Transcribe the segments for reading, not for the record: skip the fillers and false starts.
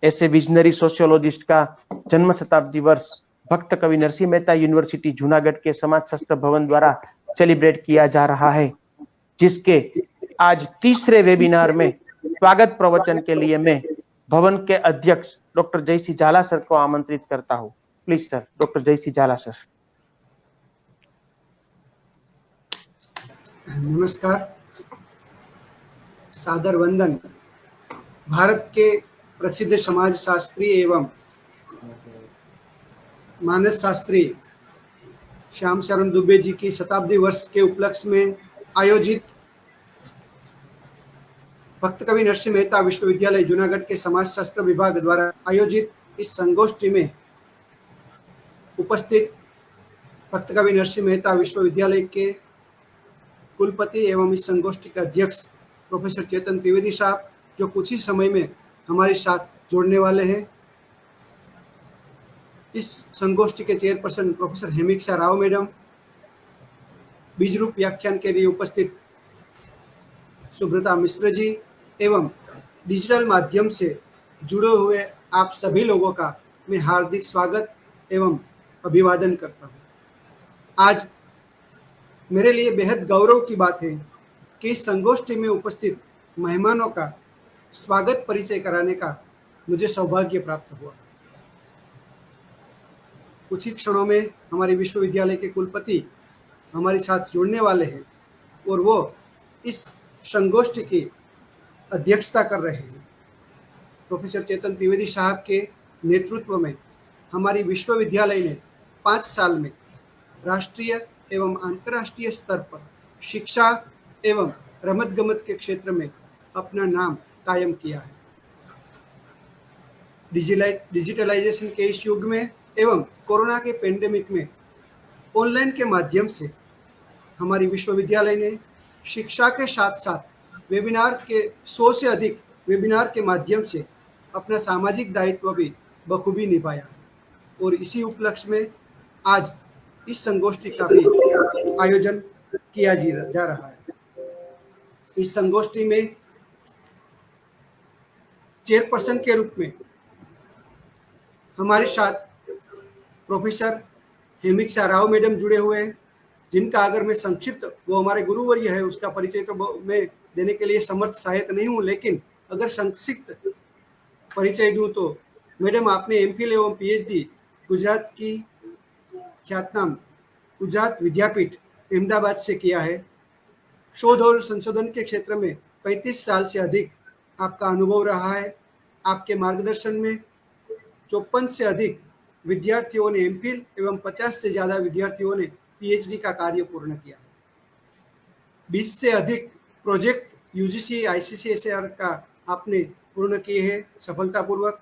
ऐसे visionary sociologist का जन्म शताब्दी वर्ष भक्त कवि नरसिंह मेहता यूनिवर्सिटी जूनागढ़ के समाज शास्त्र भवन द्वारा सेलिब्रेट किया जा रहा है, जिसके आज तीसरे वेबिनार में स्वागत प्रवचन के लिए मैं भवन के अध्यक्ष डॉक्टर जयसिंह झाला सर को आमंत्रित करता हूं। प्लीज सर, डॉक्टर जयसिंह झाला सर। नमस्कार, सादर वंदन। भारत के प्रसिद्ध समाज शास्त्री एवं मानस शास्त्री श्याम शरण दुबे जी की शताब्दी वर्ष के उपलक्ष्य में आयोजित भक्त कवि नरसिंह मेहता विश्वविद्यालय जूनागढ़ के समाज शास्त्र विभाग द्वारा आयोजित इस संगोष्ठी में उपस्थित भक्त कवि नरसिंह मेहता विश्वविद्यालय के कुलपति एवं इस संगोष्ठी के अध्यक्ष प्रोफेसर चेतन त्रिवेदी साहब, जो कुछ ही समय में हमारे साथ जुड़ने वाले हैं। इस संगोष्ठी के चेयरपर्सन प्रोफेसर हेमिक्षा राव मैडम, बीज रूप व्याख्यान के लिए उपस्थित सुब्रता मिश्र जी एवं डिजिटल माध्यम से जुड़े हुए आप सभी लोगों का मैं हार्दिक स्वागत एवं अभिवादन करता हूँ। आज मेरे लिए बेहद गौरव की बात है कि इस संगोष्ठी में उपस्थित मेहमानों का स्वागत परिचय कराने का मुझे सौभाग्य प्राप्त हुआ। कुछ ही क्षणों में हमारे विश्वविद्यालय के कुलपति हमारे साथ जुड़ने वाले हैं और वो इस संगोष्ठी की अध्यक्षता कर रहे हैं। प्रोफेसर चेतन त्रिवेदी साहब के नेतृत्व में हमारी विश्वविद्यालय ने 5 साल में राष्ट्रीय एवं अंतर्राष्ट्रीय स्तर पर शिक्षा एवं रमत गमत के क्षेत्र में अपना नाम कायम किया है। डिजिटलाइजेशन के इस युग में एवं कोरोना के पेंडेमिक में ऑनलाइन के माध्यम से हमारी विश्वविद्यालय ने शिक्षा के साथ साथ वेबिनार के 100 से अधिक वेबिनार के माध्यम से अपना सामाजिक दायित्व भी बखूबी निभाया और इसी उपलक्ष्य में आज इस संगोष्ठी का भी आयोजन किया जा रहा है। इस संगोष्ठी में चेयरपर्सन के रूप में हमारे साथ प्रोफेसर हेमिक्षा राव मैडम जुड़े हुए हैं, जिनका अगर मैं संक्षिप्त, वो हमारे गुरुवर्य है, उसका परिचय तो मैं देने के लिए समर्थ शायद नहीं हूँ, लेकिन अगर संक्षिप्त परिचय दूँ तो मैडम आपने एमफिल एवं पीएचडी गुजरात की ख्यातनाम गुजरात विद्यापीठ अहमदाबाद से किया है। शोध और संशोधन के क्षेत्र में 35 साल से अधिक आपका अनुभव रहा है। आपके मार्गदर्शन में 54 से अधिक विद्यार्थियों ने एमफिल एवं 50 से ज़्यादा विद्यार्थियों ने पीएचडी का कार्य पूर्ण किया। 20 से अधिक प्रोजेक्ट यूजीसी आईसीसीएसआर का आपने पूर्ण किए हैं सफलतापूर्वक।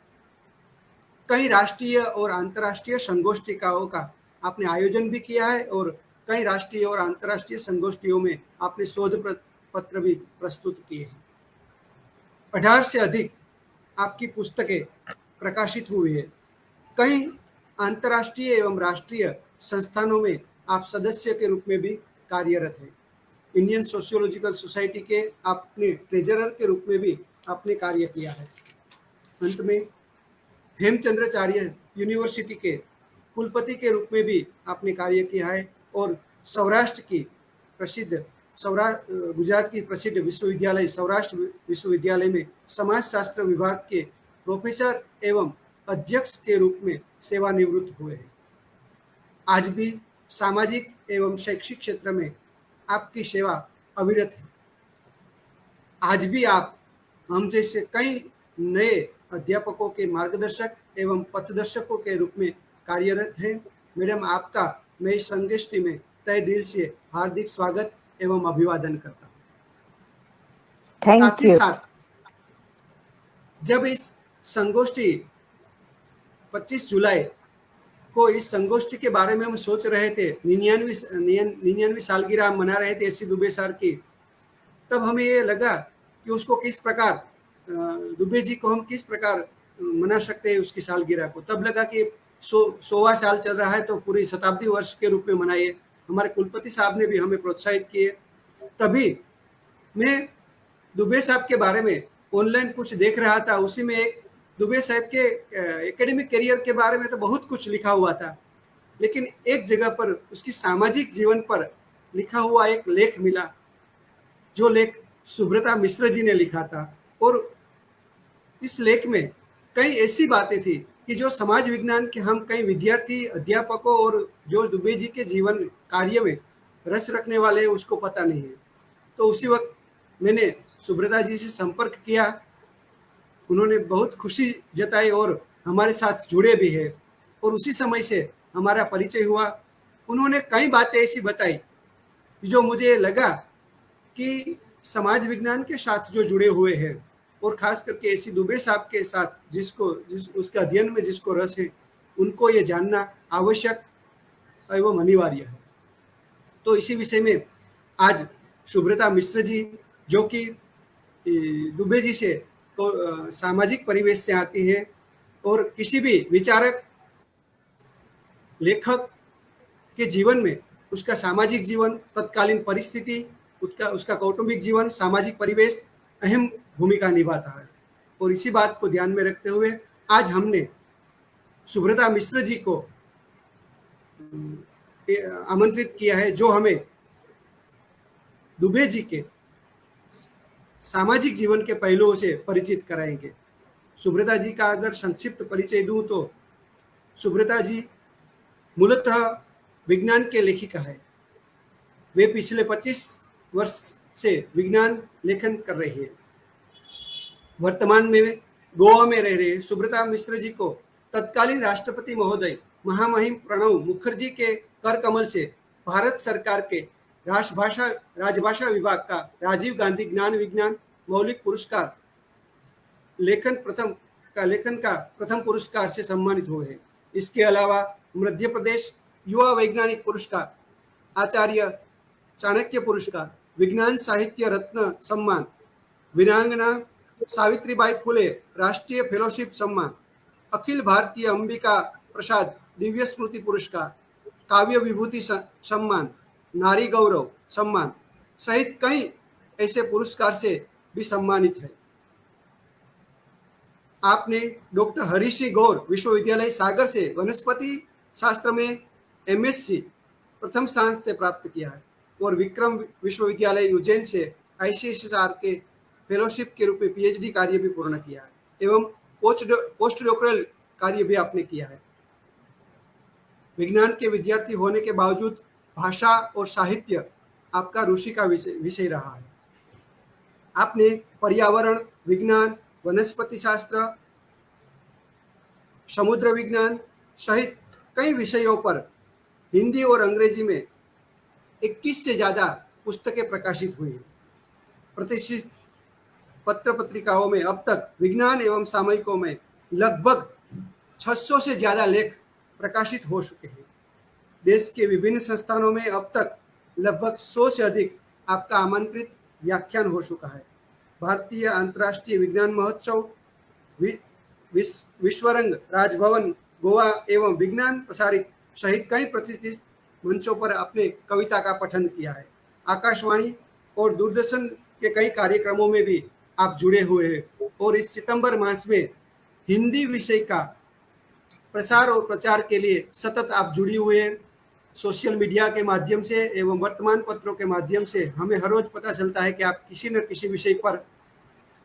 कई राष्ट्रीय और अंतर्राष्ट्रीय संगोष्ठिकाओं का आपने आयोजन भी किया है और कई राष्ट्रीय और अंतर्राष्ट्रीय संगोष्ठियों में आपने शोध पत्र भी प्रस्तुत किए हैं। 18 से अधिक आपकी पुस्तकें प्रकाशित हुई है। कई अंतर्राष्ट्रीय एवं राष्ट्रीय संस्थानों में आप सदस्य के रूप में भी कार्यरत हैं। इंडियन सोशियोलॉजिकल सोसाइटी के आपने ट्रेजरर के रूप में भी आपने कार्य किया है। अंत में हेमचंद्राचार्य यूनिवर्सिटी के कुलपति के रूप में भी आपने कार्य किया है और सौराष्ट्र की प्रसिद्ध गुजरात की प्रसिद्ध विश्वविद्यालय सौराष्ट्र विश्वविद्यालय में समाज शास्त्र विभाग के प्रोफेसर एवं अध्यक्ष के रूप में सेवानिवृत्त हुए हैं। आज भी सामाजिक एवं शैक्षिक क्षेत्र में आपकी सेवा अविरत है। आज भी आप हम जैसे कई नए अध्यापकों के मार्गदर्शक एवं पथदर्शकों के रूप में कार्यरत हैं। मैडम, आपका मैं इस संगोष्ठी में तहे दिल से हार्दिक स्वागत एवं अभिवादन करता हूँ। साथ ही साथ जब इस संगोष्ठी 25 जुलाई को इस संगोष्ठी के बारे में हम सोच रहे थे, 99वीं सालगिरह मना रहे थे एससी दुबे सर की, तब हमें ये लगा कि उसको किस प्रकार दुबे जी को हम किस प्रकार मना सकते हैं उसकी सालगिरह को। तब लगा कि 100वां साल चल रहा है तो पूरी शताब्दी वर्ष के रूप में मनाइए। हमारे कुलपति साहब ने भी हमें प्रोत्साहित किए। तभी मैं दुबे साहब के बारे में ऑनलाइन कुछ देख रहा था, उसी में एक दुबे साहब के एकेडमिक करियर के बारे में तो बहुत कुछ लिखा हुआ था, लेकिन एक जगह पर उसकी सामाजिक जीवन पर लिखा हुआ एक लेख मिला, जो लेख सुब्रता मिश्र जी ने लिखा था। और इस लेख में कई ऐसी बातें थी कि जो समाज विज्ञान के हम कई विद्यार्थी, अध्यापकों और जो दुबे जी के जीवन कार्य में रस रखने वाले हैं उसको पता नहीं है। तो उसी वक्त मैंने सुब्रता जी से संपर्क किया, उन्होंने बहुत खुशी जताई और हमारे साथ जुड़े भी हैं, और उसी समय से हमारा परिचय हुआ। उन्होंने कई बातें ऐसी बताई जो मुझे लगा कि समाज विज्ञान के साथ जो जुड़े हुए हैं, और खास करके ऐसी दुबे साहब के साथ उसके अध्ययन में जिसको रस है, उनको ये जानना आवश्यक एवं अनिवार्य है। तो इसी विषय में आज सुब्रता मिश्र जी, जो कि दुबे जी से तो सामाजिक परिवेश से आती है, और किसी भी विचारक लेखक के जीवन में उसका सामाजिक जीवन, तत्कालीन परिस्थिति, उसका कौटुंबिक जीवन, सामाजिक परिवेश अहम भूमिका निभाता है। और इसी बात को ध्यान में रखते हुए आज हमने सुब्रता मिश्र जी को आमंत्रित किया है, जो हमें दुबे जी के सामाजिक जीवन के पहलुओं से परिचित कराएंगे। सुब्रता जी का अगर संक्षिप्त परिचय दूं तो सुब्रता जी मूलतः विज्ञान के लेखिका है। वे पिछले 25 वर्ष से विज्ञान लेखन कर रही है। वर्तमान में गोवा में रह रहे सुब्रता मिश्र जी को तत्कालीन राष्ट्रपति महोदय महामहिम प्रणब मुखर्जी के कर कमल से भारत सरकार के राजभाषा विभाग का राजीव गांधी ज्ञान विज्ञान मौलिक पुरस्कार लेखन का प्रथम पुरस्कार से सम्मानित हुए हैं। इसके अलावा मध्य प्रदेश युवा वैज्ञानिक पुरस्कार, आचार्य चाणक्य पुरस्कार, विज्ञान साहित्य रत्न सम्मान, वीरांगना सावित्रीबाई फुले राष्ट्रीय फेलोशिप सम्मान, अखिल भारतीय अंबिका प्रसाद दिव्य स्मृति पुरस्कार, काव्य विभूति सम्मान, नारी गौरव सम्मान सहित कई ऐसे पुरस्कार से भी सम्मानित है। आपने डॉक्टर हरीश गौर विश्वविद्यालय सागर से वनस्पति शास्त्र में एमएससी प्रथम स्थान से प्राप्त किया है, और विक्रम विश्वविद्यालय उज्जैन से आईसीएसआर के फेलोशिप के रूप में पीएचडी कार्य भी पूर्ण किया है, एवं पोस्ट डॉक्टरल कार्य भी आपने किया है। विज्ञान के विद्यार्थी होने के बावजूद भाषा और साहित्य आपका रुचि का विषय रहा है। आपने पर्यावरण विज्ञान, वनस्पति शास्त्र, समुद्र विज्ञान सहित कई विषयों पर हिंदी और अंग्रेजी में 21 से ज्यादा पुस्तकें प्रकाशित हुई हैं। प्रतिष्ठित पत्र पत्रिकाओं में अब तक विज्ञान एवं सामयिकों में लगभग 600 से ज्यादा लेख प्रकाशित हो चुके हैं। देश के विभिन्न संस्थानों में अब तक लगभग 100 से अधिक आपका आमंत्रित व्याख्यान हो चुका है। भारतीय अंतर्राष्ट्रीय विज्ञान महोत्सव, विश्वरंग, राजभवन गोवा एवं विज्ञान प्रसारित सहित कई प्रतिष्ठित मंचों पर अपने कविता का पठन किया है। आकाशवाणी और दूरदर्शन के कई कार्यक्रमों में भी आप जुड़े हुए हैं, और इस सितंबर मास में हिंदी विषय का प्रसार और प्रचार के लिए सतत आप जुड़ी हुए हैं। सोशल मीडिया के माध्यम से एवं वर्तमान पत्रों के माध्यम से हमें हर रोज पता चलता है कि आप किसी न किसी विषय पर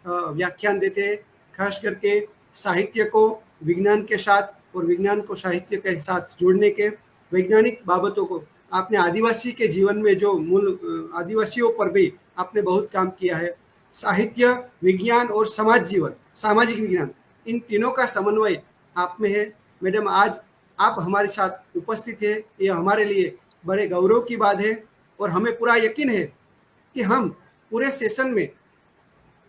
व्याख्यान देते हैं। खास करके साहित्य को विज्ञान के साथ और विज्ञान को साहित्य के साथ जोड़ने के वैज्ञानिक बाबतों को आपने आदिवासी के जीवन में जो मूल आदिवासियों पर भी आपने बहुत काम किया है। साहित्य, विज्ञान और समाज जीवन, सामाजिक विज्ञान, इन तीनों का समन्वय आप में है। मैडम, आज आप हमारे साथ उपस्थित है, ये हमारे लिए बड़े गौरव की बात है, और हमें पूरा यकीन है कि हम पूरे सेशन में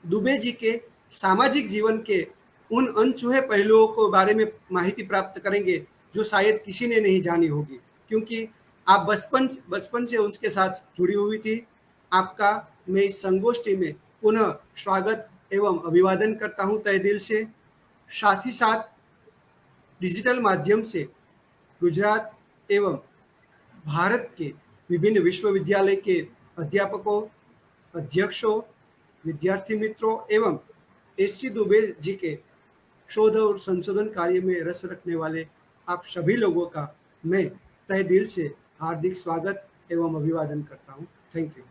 दुबे जी के सामाजिक जीवन के उन अनछुए पहलुओं को बारे में माहिती प्राप्त करेंगे जो शायद किसी ने नहीं जानी होगी, क्योंकि आप बचपन से उनके साथ जुड़ी हुई थी। आपका मैं इस संगोष्ठी में पुनः स्वागत एवं अभिवादन करता हूं तहे दिल से। साथ ही साथ डिजिटल माध्यम से गुजरात एवं भारत के विभिन्न विश्वविद्यालय के अध्यापकों, अध्यक्षों, विद्यार्थी मित्रों एवं एससी दुबे जी के शोध और संशोधन कार्य में रस रखने वाले आप सभी लोगों का मैं तहे दिल से हार्दिक स्वागत एवं अभिवादन करता हूँ। Thank you.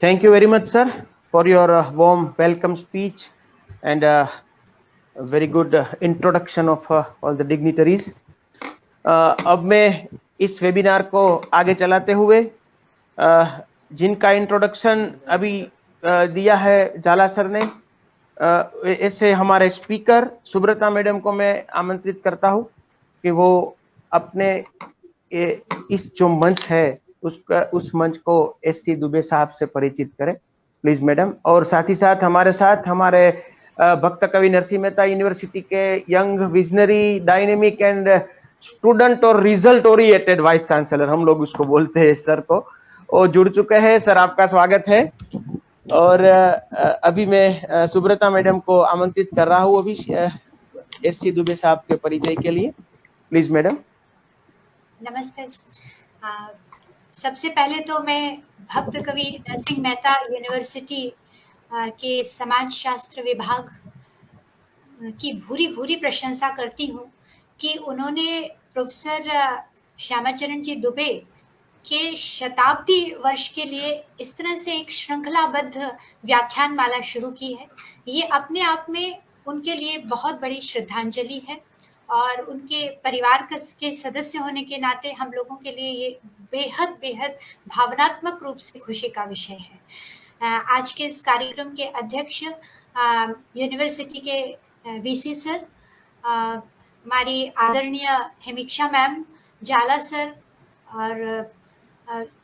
Thank you very much, sir, for your warm welcome speech and a very good introduction of all the dignitaries. अब मैं इस वेबिनार को आगे चलाते हुए जिनका इंट्रोडक्शन अभी दिया है जाला सर ने, ऐसे हमारे स्पीकर सुब्रता मैडम को मैं आमंत्रित करता हूं कि वो अपने इस जो मंच है उस मंच को एससी दुबे साहब से परिचित करें, प्लीज मैडम। और साथ ही साथ हमारे भक्त कवि नरसिंह मेहता यूनिवर्सिटी के young visionary dynamic and student और रिजल्ट ओरिएंटेड वाइस चांसलर, हम लोग उसको बोलते हैं सर को, वो जुड़ चुके हैं। सर आपका स्वागत है। और अभी मैं सुब्रता मैडम को आमंत्रित कर रहा हूँ अभी एससी दुबे साहब के परिचय के लिए, प्लीज मैडम। नमस्ते। सबसे पहले तो मैं भक्त कवि नरसिंह मेहता यूनिवर्सिटी के समाज शास्त्र विभाग की भूरी भूरी प्रशंसा करती हूँ कि उन्होंने प्रोफेसर श्यामाचरण जी दुबे के शताब्दी वर्ष के लिए इस तरह से एक श्रृंखलाबद्ध व्याख्यान माला शुरू की है। ये अपने आप में उनके लिए बहुत बड़ी श्रद्धांजलि है और उनके परिवार के सदस्य होने के नाते हम लोगों के लिए ये बेहद बेहद भावनात्मक रूप से खुशी का विषय है। आज के इस कार्यक्रम के अध्यक्ष यूनिवर्सिटी के वीसी सर, हमारी आदरणीय हेमिक्षा मैम, जाला सर, और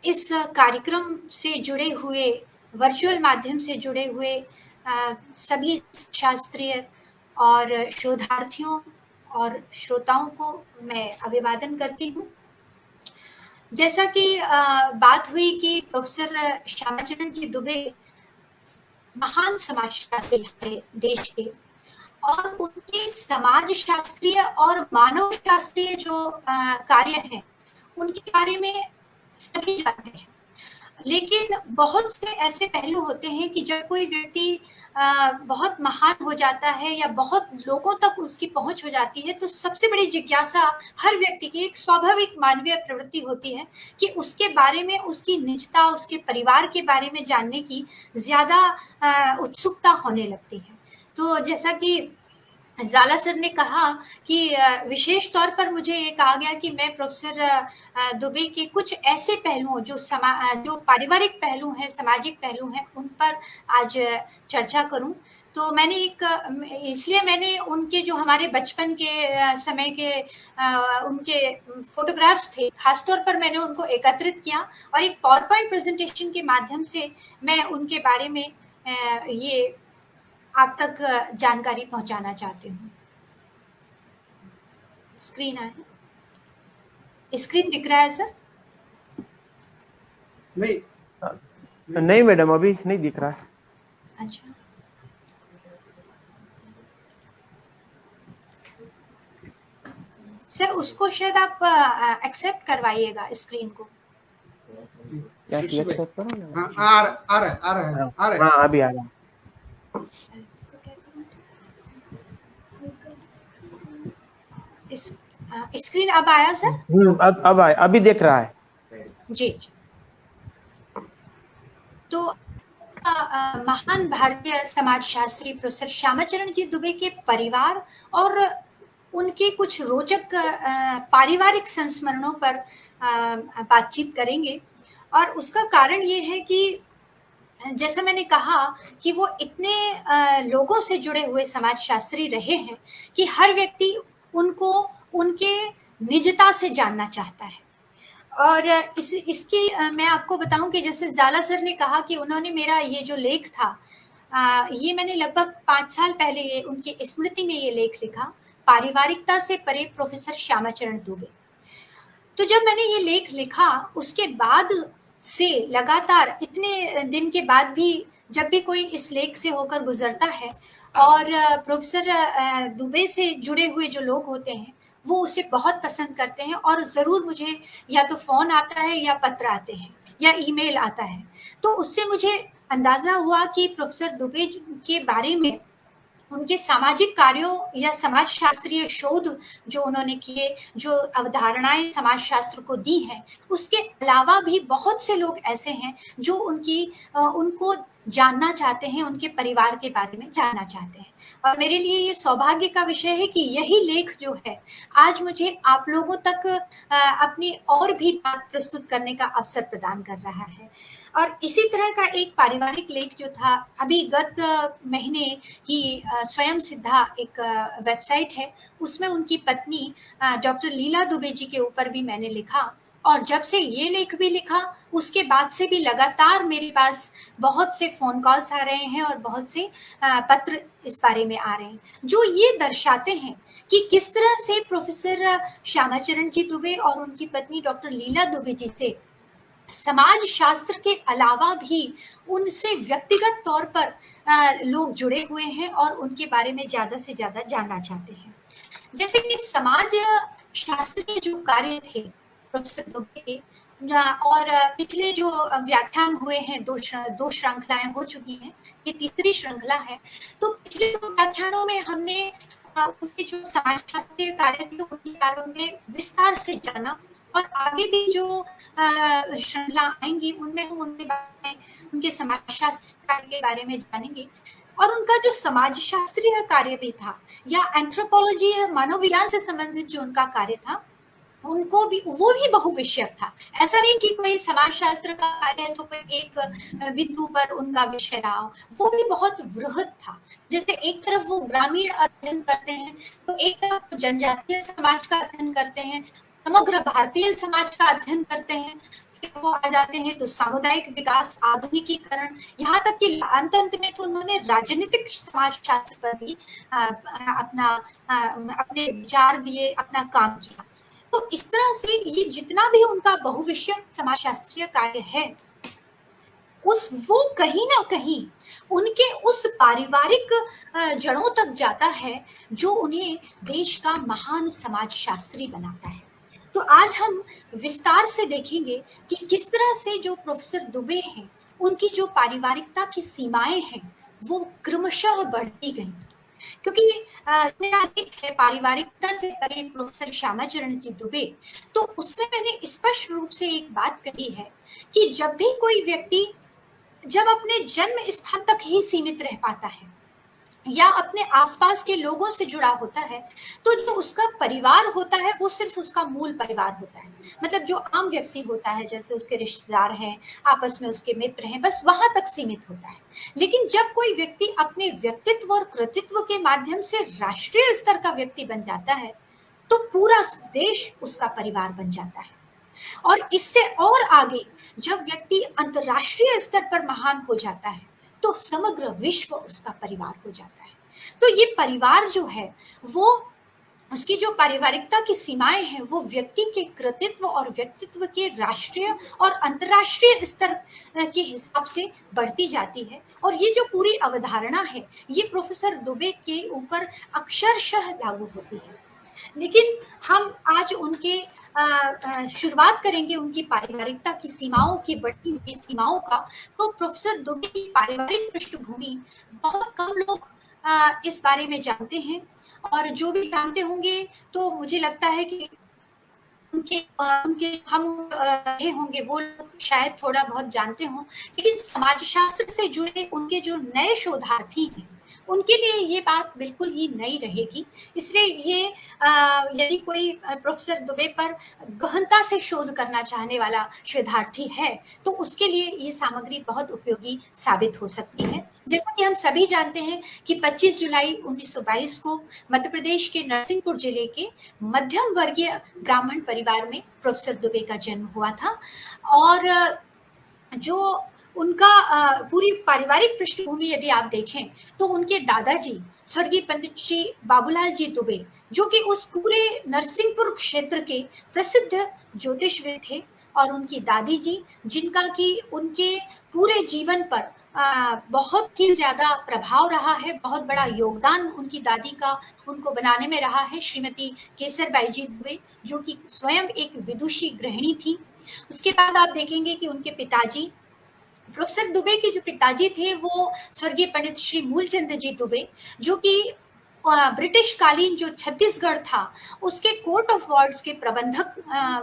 इस कार्यक्रम से जुड़े हुए वर्चुअल माध्यम से जुड़े हुए सभी शास्त्रीय और शोधार्थियों और श्रोताओं को मैं अभिवादन करती हूँ। जैसा कि बात हुई कि प्रोफेसर श्यामाचरण जी दुबे महान समाजशास्त्री हैं देश के, और उनके समाज शास्त्रीय और मानव शास्त्रीय जो कार्य हैं उनके बारे में सभी जानते हैं, लेकिन बहुत से ऐसे पहलू होते हैं कि जब कोई व्यक्ति बहुत महान हो जाता है या बहुत लोगों तक उसकी पहुंच हो जाती है तो सबसे बड़ी जिज्ञासा हर व्यक्ति की एक स्वाभाविक मानवीय प्रवृत्ति होती है कि उसके बारे में, उसकी निजता, उसके परिवार के बारे में जानने की ज्यादा उत्सुकता होने लगती है। तो जैसा कि जाला सर ने कहा कि विशेष तौर पर मुझे ये कहा गया कि मैं प्रोफेसर दुबे के कुछ ऐसे पहलुओं जो पारिवारिक पहलू हैं, सामाजिक पहलू हैं, उन पर आज चर्चा करूं। तो इसलिए मैंने उनके जो हमारे बचपन के समय के उनके फोटोग्राफ्स थे, खासतौर पर मैंने उनको एकत्रित किया और एक पावर पॉइंट प्रेजेंटेशन के माध्यम से मैं उनके बारे में ये आप तक जानकारी पहुंचाना चाहती हूँ। स्क्रीन दिख रहा है सर? नहीं मैडम, अभी नहीं दिख रहा है। अच्छा, सर उसको शायद आप एक्सेप्ट करवाइएगा स्क्रीन को। क्या एक्सेप्ट करो? आ रहा है। हाँ अभी आ रहा है। स्क्रीन अब आया सर? अब आया, अभी देख रहा है जी। तो महान भारतीय समाजशास्त्री प्रोफेसर श्यामाचरण जी दुबे के परिवार और उनके कुछ रोचक पारिवारिक संस्मरणों पर बातचीत करेंगे। और उसका कारण ये है कि जैसा मैंने कहा कि वो इतने लोगों से जुड़े हुए समाजशास्त्री रहे हैं कि हर व्यक्ति उनको उनके निजता से जानना चाहता है। और इसकी मैं आपको बताऊं कि जैसे जाला सर ने कहा कि उन्होंने मेरा ये जो लेख था, ये मैंने लगभग 5 साल पहले ये उनकी स्मृति में ये लेख लिखा, पारिवारिकता से परे प्रोफेसर श्यामाचरण दुबे। तो जब मैंने ये लेख लिखा उसके बाद से लगातार इतने दिन के बाद भी जब भी कोई इस लेख से होकर गुजरता है और प्रोफेसर दुबे से जुड़े हुए जो लोग होते हैं वो उसे बहुत पसंद करते हैं और ज़रूर मुझे या तो फ़ोन आता है या पत्र आते हैं या ईमेल आता है। तो उससे मुझे अंदाजा हुआ कि प्रोफेसर दुबे के बारे में उनके सामाजिक कार्यों या समाज शास्त्रीय शोध जो उन्होंने किए, जो अवधारणाएं समाज शास्त्र को दी हैं, उसके अलावा भी बहुत से लोग ऐसे हैं जो उनको जानना चाहते हैं, उनके परिवार के बारे में जानना चाहते हैं। और मेरे लिए ये सौभाग्य का विषय है कि यही लेख जो है आज मुझे आप लोगों तक अपनी और भी बात प्रस्तुत करने का अवसर प्रदान कर रहा है। और इसी तरह का एक पारिवारिक लेख जो था, अभी गत महीने ही स्वयं सिद्धा एक वेबसाइट है, उसमें उनकी पत्नी डॉक्टर लीला दुबे जी के ऊपर भी मैंने लिखा। और जब से ये लेख भी लिखा, उसके बाद से भी लगातार मेरे पास बहुत से फोन कॉल्स आ रहे हैं और बहुत से पत्र इस बारे में आ रहे हैं, जो ये दर्शाते हैं कि किस तरह से प्रोफेसर श्यामाचरण जी दुबे और उनकी पत्नी डॉक्टर लीला दुबे जी से समाज शास्त्र के अलावा भी उनसे व्यक्तिगत तौर पर लोग जुड़े हुए हैं और उनके बारे में ज्यादा से ज्यादा जानना चाहते हैं। जैसे कि समाज शास्त्र के जो कार्य थे प्रोफेसर दुबे के, और पिछले जो व्याख्यान हुए हैं, दो श्रृंखलाएं हो चुकी हैं, ये तीसरी श्रृंखला है। तो पिछले दो व्याख्यानों में हमने उनके जो समाज शास्त्रीय कार्य थे उनके बारे में विस्तार से जाना, और आगे भी जो श्रृंखला आएंगी उनमें हम उनके बारे में, उनके समाज शास्त्र कार्य के बारे में जानेंगे। और उनका जो समाज शास्त्रीय कार्य भी था, या एंथ्रोपोलॉजी या मानवविज्ञान से संबंधित जो उनका कार्य था, उनको भी वो भी बहुविषयक था। ऐसा नहीं कि कोई समाज शास्त्र का कार्य है तो कोई एक बिंदु पर उनका विषय रहा, वो भी बहुत वृहद था। जैसे एक तरफ वो ग्रामीण अध्ययन करते हैं, तो एक तरफ जनजातीय समाज का अध्ययन करते हैं, समग्र भारतीय समाज का अध्ययन करते हैं, फिर वो आ जाते हैं तो सामुदायिक विकास, आधुनिकीकरण, यहाँ तक कि अंत में तो उन्होंने राजनीतिक समाज शास्त्र पर भी अपने विचार दिए, अपना काम किया। तो इस तरह से ये जितना भी उनका बहुविषयक समाजशास्त्रीय कार्य है, वो कहीं ना कहीं उनके उस पारिवारिक जड़ों तक जाता है जो उन्हें देश का महान समाजशास्त्री बनाता है। तो आज हम विस्तार से देखेंगे कि किस तरह से जो प्रोफेसर दुबे हैं, उनकी जो पारिवारिकता की सीमाएं हैं वो क्रमशः बढ़ती गई। क्योंकि मेरा लेख है पारिवारिकता से परे प्रोफेसर श्यामाचरण जी दुबे, तो उसमें मैंने स्पष्ट रूप से एक बात कही है कि जब भी कोई व्यक्ति जब अपने जन्म स्थान तक ही सीमित रह पाता है या अपने आसपास के लोगों से जुड़ा होता है, तो जो उसका परिवार होता है वो सिर्फ उसका मूल परिवार होता है। मतलब जो आम व्यक्ति होता है, जैसे उसके रिश्तेदार हैं, आपस में उसके मित्र हैं, बस वहां तक सीमित होता है। लेकिन जब कोई व्यक्ति अपने व्यक्तित्व और कृतित्व के माध्यम से राष्ट्रीय स्तर का व्यक्ति बन जाता है, तो पूरा देश उसका परिवार बन जाता है। और इससे और आगे जब व्यक्ति अंतर्राष्ट्रीय स्तर पर महान हो जाता है, तो समग्र विश्व उसका परिवार हो जाता है। तो ये परिवार जो है, वो उसकी जो पारिवारिकता की सीमाएं हैं, वो व्यक्ति के कृतित्व और व्यक्तित्व के राष्ट्रीय और अंतर्राष्ट्रीय स्तर के हिसाब से बढ़ती जाती है। और ये जो पूरी अवधारणा है, ये प्रोफेसर दुबे के ऊपर अक्षरशः लागू होती है। लेकिन हम आज उनके शुरुआत करेंगे उनकी पारिवारिकता की सीमाओं की बढ़ती हुई सीमाओं का। तो प्रोफेसर दुबे की पारिवारिक पृष्ठभूमि बहुत कम लोग इस बारे में जानते हैं, और जो भी जानते होंगे तो मुझे लगता है कि उनके हम रहे होंगे वो लोग शायद थोड़ा बहुत जानते हों। लेकिन समाजशास्त्र से जुड़े उनके जो नए शोधार्थी हैं, उनके लिए ये बात बिल्कुल ही नई रहेगी। इसलिए ये यदि कोई प्रोफेसर दुबे पर गहनता से शोध करना चाहने वाला शोधार्थी है, तो उसके लिए ये सामग्री बहुत उपयोगी साबित हो सकती है। जैसा कि हम सभी जानते हैं कि 25 जुलाई 1922 को मध्य प्रदेश के नरसिंहपुर जिले के मध्यम वर्गीय ब्राह्मण परिवार में प्रोफेसर दुबे का जन्म हुआ था। और जो उनका पूरी पारिवारिक पृष्ठभूमि यदि आप देखें, तो उनके दादाजी स्वर्गीय पंडित श्री बाबूलाल जी दुबे, जो कि उस पूरे नरसिंहपुर क्षेत्र के प्रसिद्ध ज्योतिषविद थे, और उनकी दादी जी, जिनका कि उनके पूरे जीवन पर बहुत ही ज्यादा प्रभाव रहा है, बहुत बड़ा योगदान उनकी दादी का उनको बनाने में रहा है, श्रीमती केसरबाई जी दुबे, जो कि स्वयं एक विदुषी गृहिणी थी। उसके बाद आप देखेंगे कि उनके पिताजी प्रोफेसर दुबे के जो पिताजी थे वो स्वर्गीय पंडित श्री मूलचंद जी दुबे, जो कि ब्रिटिश कालीन जो छत्तीसगढ़ था उसके कोर्ट ऑफ वार्ड्स के प्रबंधक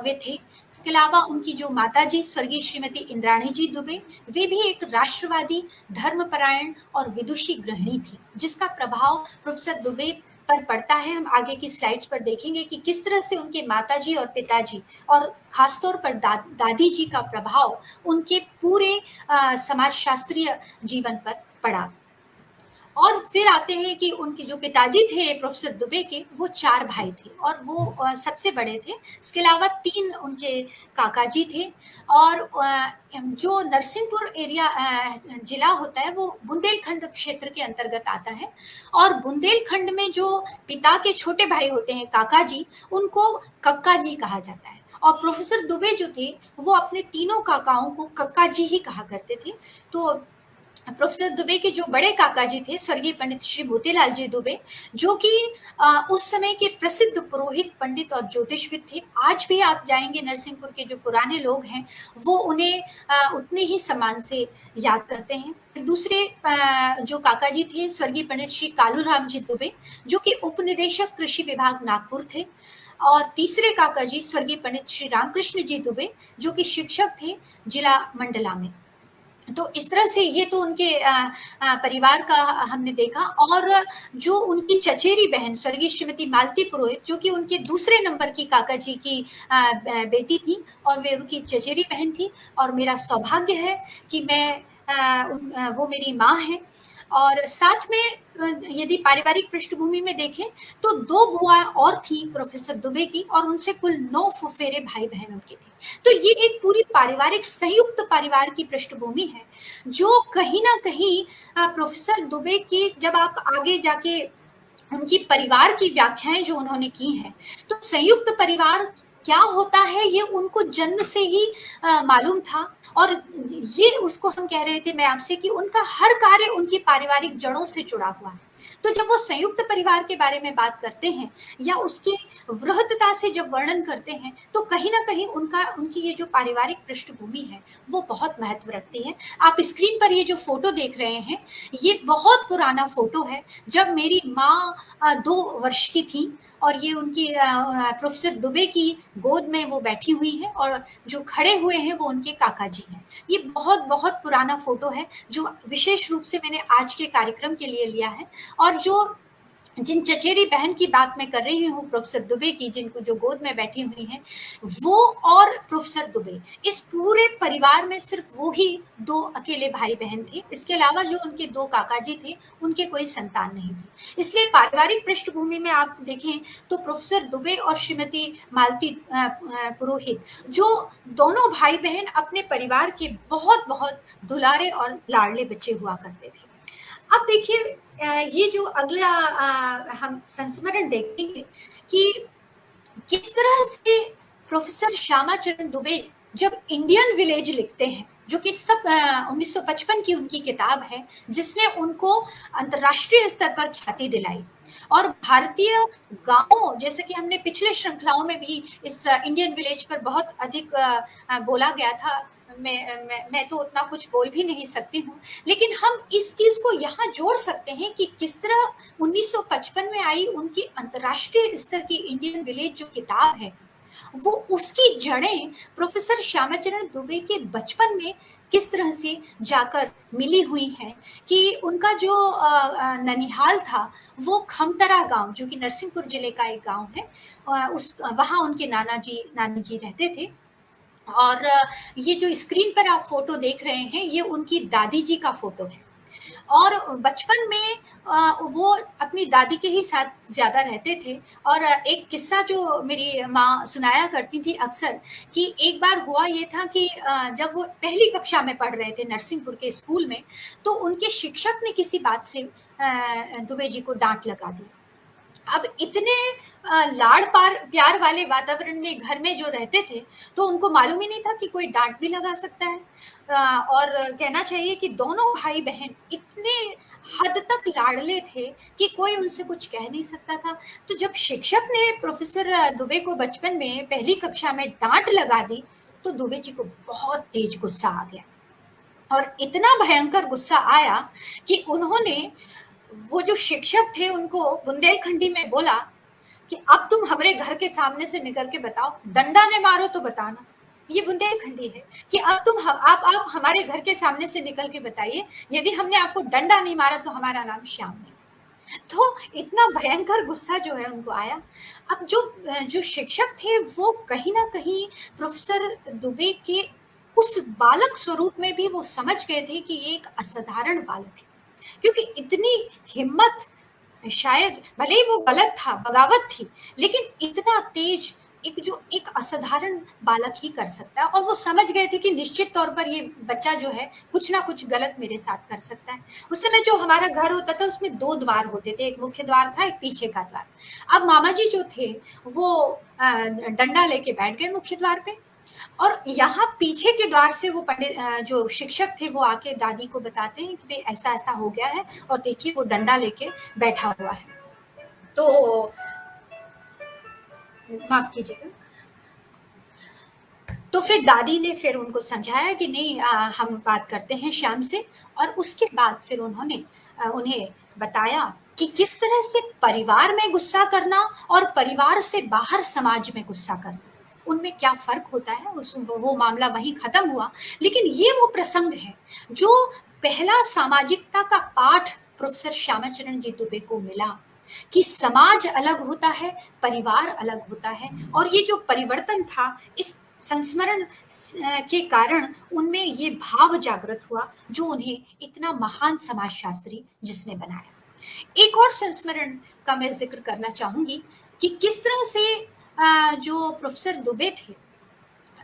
वे थे। इसके अलावा उनकी जो माताजी स्वर्गीय श्रीमती इंद्राणी जी दुबे, वे भी एक राष्ट्रवादी, धर्मपरायण और विदुषी गृहिणी थी, जिसका प्रभाव प्रोफेसर दुबे पर पड़ता है। हम आगे की स्लाइड्स पर देखेंगे कि किस तरह से उनके माताजी और पिताजी और खासतौर पर दादी जी का प्रभाव उनके पूरे समाजशास्त्रीय जीवन पर पड़ा। और फिर आते हैं कि उनके जो पिताजी थे प्रोफेसर दुबे के, वो 4 भाई थे और वो सबसे बड़े थे। इसके अलावा 3 उनके काका जी थे। और जो नरसिंहपुर एरिया जिला होता है वो बुंदेलखंड क्षेत्र के अंतर्गत आता है। और बुंदेलखंड में जो पिता के छोटे भाई होते हैं काका जी, उनको कक्का जी कहा जाता है। और प्रोफेसर दुबे जो थे वो अपने तीनों काकाओं को कक्का जी ही कहा करते थे। तो प्रोफेसर दुबे के जो बड़े काका जी थे स्वर्गीय पंडित श्री मोतीलाल जी दुबे, जो कि उस समय के प्रसिद्ध पुरोहित, पंडित और ज्योतिषविद थे। आज भी आप जाएंगे नरसिंहपुर के जो पुराने लोग हैं वो उन्हें उतने ही सम्मान से याद करते हैं। दूसरे जो काका जी थे स्वर्गीय पंडित श्री कालूराम जी दुबे, जो कि उपनिदेशक कृषि विभाग नागपुर थे। और तीसरे काका जी स्वर्गीय पंडित श्री रामकृष्ण जी दुबे, जो कि शिक्षक थे जिला मंडला में। तो इस तरह से ये तो उनके परिवार का हमने देखा। और जो उनकी चचेरी बहन स्वर्गीय श्रीमती मालती पुरोहित, जो कि उनके दूसरे नंबर की काका जी की बेटी थी और वे उनकी चचेरी बहन थी। और मेरा सौभाग्य है कि मैं वो मेरी माँ है। और साथ में यदि पारिवारिक पृष्ठभूमि में देखें तो 2 बुआ और थी प्रोफेसर दुबे की, और उनसे कुल 9 फुफेरे भाई बहन उनके थे। तो ये एक पूरी पारिवारिक संयुक्त परिवार की पृष्ठभूमि है, जो कहीं ना कहीं प्रोफेसर दुबे की, जब आप आगे जाके उनकी परिवार की व्याख्याएं जो उन्होंने की हैं, तो संयुक्त परिवार क्या होता है ये उनको जन्म से ही मालूम था। और ये उसको हम कह रहे थे मैं आपसे कि उनका हर कार्य उनकी पारिवारिक जड़ों से जुड़ा हुआ है। तो जब वो संयुक्त परिवार के बारे में बात करते हैं या उसकी वृहत्ता से जब वर्णन करते हैं, तो कहीं ना कहीं उनकी ये जो पारिवारिक पृष्ठभूमि है वो बहुत महत्व रखती है। आप स्क्रीन पर ये जो फोटो देख रहे हैं, ये बहुत पुराना फोटो है, जब मेरी माँ 2 वर्ष की थी और ये उनकी प्रोफेसर दुबे की गोद में वो बैठी हुई हैं, और जो खड़े हुए हैं वो उनके काका जी हैं। ये बहुत बहुत पुराना फोटो है जो विशेष रूप से मैंने आज के कार्यक्रम के लिए लिया है। और जो जिन चचेरी बहन की बात मैं कर रही हूँ प्रोफेसर दुबे की, जिनको जो गोद में बैठी हुई हैं, वो और प्रोफेसर दुबे, इस पूरे परिवार में सिर्फ वो ही 2 अकेले भाई बहन थे। इसके अलावा जो उनके 2 काका जी थे उनके कोई संतान नहीं थी। इसलिए पारिवारिक पृष्ठभूमि में आप देखें तो प्रोफेसर दुबे और श्रीमती मालती पुरोहित, जो दोनों भाई बहन अपने परिवार के बहुत बहुत दुलारे और लाडले बच्चे हुआ करते थे। अब देखिए ये जो अगला हम संस्मरण देखेंगे कि किस तरह से प्रोफेसर श्यामाचरण दुबे जब इंडियन विलेज लिखते हैं, जो कि सब 1955 की उनकी किताब है, जिसने उनको अंतर्राष्ट्रीय स्तर पर ख्याति दिलाई। और भारतीय गांवों, जैसे कि हमने पिछले श्रृंखलाओं में भी इस इंडियन विलेज पर बहुत अधिक बोला गया था, मैं तो उतना कुछ बोल भी नहीं सकती हूँ, लेकिन हम इस चीज को यहाँ जोड़ सकते हैं कि किस तरह 1955 में आई उनकी अंतर्राष्ट्रीय स्तर की इंडियन विलेज जो किताब है, वो उसकी जड़ें प्रोफेसर श्यामाचरण दुबे के बचपन में किस तरह से जाकर मिली हुई हैं। कि उनका जो ननिहाल था वो खमतरा गांव, जो कि नरसिंहपुर जिले का एक गांव है, वहाँ उनके नानी जी रहते थे। और ये जो स्क्रीन पर आप फोटो देख रहे हैं ये उनकी दादी जी का फोटो है। और बचपन में वो अपनी दादी के ही साथ ज्यादा रहते थे। और एक किस्सा जो मेरी माँ सुनाया करती थी अक्सर, कि एक बार हुआ ये था कि जब वो पहली कक्षा में पढ़ रहे थे नरसिंहपुर के स्कूल में, तो उनके शिक्षक ने किसी बात से दुबे जी को डांट लगा दी। अब इतने लाड़ प्यार वाले वातावरण में घर में जो रहते थे, तो उनको मालूम ही नहीं था कि कोई डांट भी लगा सकता है। और कहना चाहिए कि दोनों भाई बहन इतने हद तक लाडले थे कि कोई उनसे कुछ कह नहीं सकता था। तो जब शिक्षक ने प्रोफेसर दुबे को बचपन में पहली कक्षा में डांट लगा दी, तो दुबे जी को बहुत तेज गुस्सा आ गया। और इतना भयंकर गुस्सा आया कि उन्होंने, वो जो शिक्षक थे उनको बुंदेलखंडी में बोला कि अब तुम हमारे घर के सामने से निकल के बताओ, डंडा ने मारो तो बताना। ये बुंदेलखंडी है कि अब तुम आप हमारे घर के सामने से निकल के बताइए, यदि हमने आपको डंडा नहीं मारा तो हमारा नाम श्याम नहीं। तो इतना भयंकर गुस्सा जो है उनको आया। अब जो शिक्षक थे वो कहीं ना कहीं प्रोफेसर दुबे के उस बालक स्वरूप में भी वो समझ गए थे कि ये एक असाधारण बालक है, क्योंकि इतनी हिम्मत, शायद भले ही वो गलत था, बगावत थी, लेकिन इतना तेज एक असाधारण बालक ही कर सकता है। और वो समझ गए थे कि निश्चित तौर पर ये बच्चा जो है कुछ ना कुछ गलत मेरे साथ कर सकता है। उस समय जो हमारा घर होता था उसमें 2 द्वार होते थे, एक मुख्य द्वार था, एक पीछे का द्वार। अब मामा जी जो थे वो डंडा लेके बैठ गए मुख्य द्वार पे, और यहाँ पीछे के द्वार से वो पंडित, जो शिक्षक थे, वो आके दादी को बताते हैं कि भाई ऐसा ऐसा हो गया है, और देखिए वो डंडा लेके बैठा हुआ है। तो माफ कीजिएगा। तो फिर दादी ने फिर उनको समझाया कि नहीं, हम बात करते हैं श्याम से। और उसके बाद फिर उन्होंने उन्हें बताया कि किस तरह से परिवार में गुस्सा करना और परिवार से बाहर समाज में गुस्सा करना, उनमें क्या फर्क होता है। वो मामला वहीं खत्म हुआ। लेकिन ये वो प्रसंग है जो पहला सामाजिकता का पाठ प्रोफेसर श्यामाचरण जी दुबे को मिला, कि समाज अलग होता है, परिवार अलग होता है। और ये जो परिवर्तन था, इस संस्मरण के कारण उनमें ये भाव जागृत हुआ जो उन्हें इतना महान समाजशास्त्री जिसने बनाया। एक और संस्मरण का मैं जिक्र करना चाहूंगी कि किस तरह से जो प्रोफेसर दुबे थे,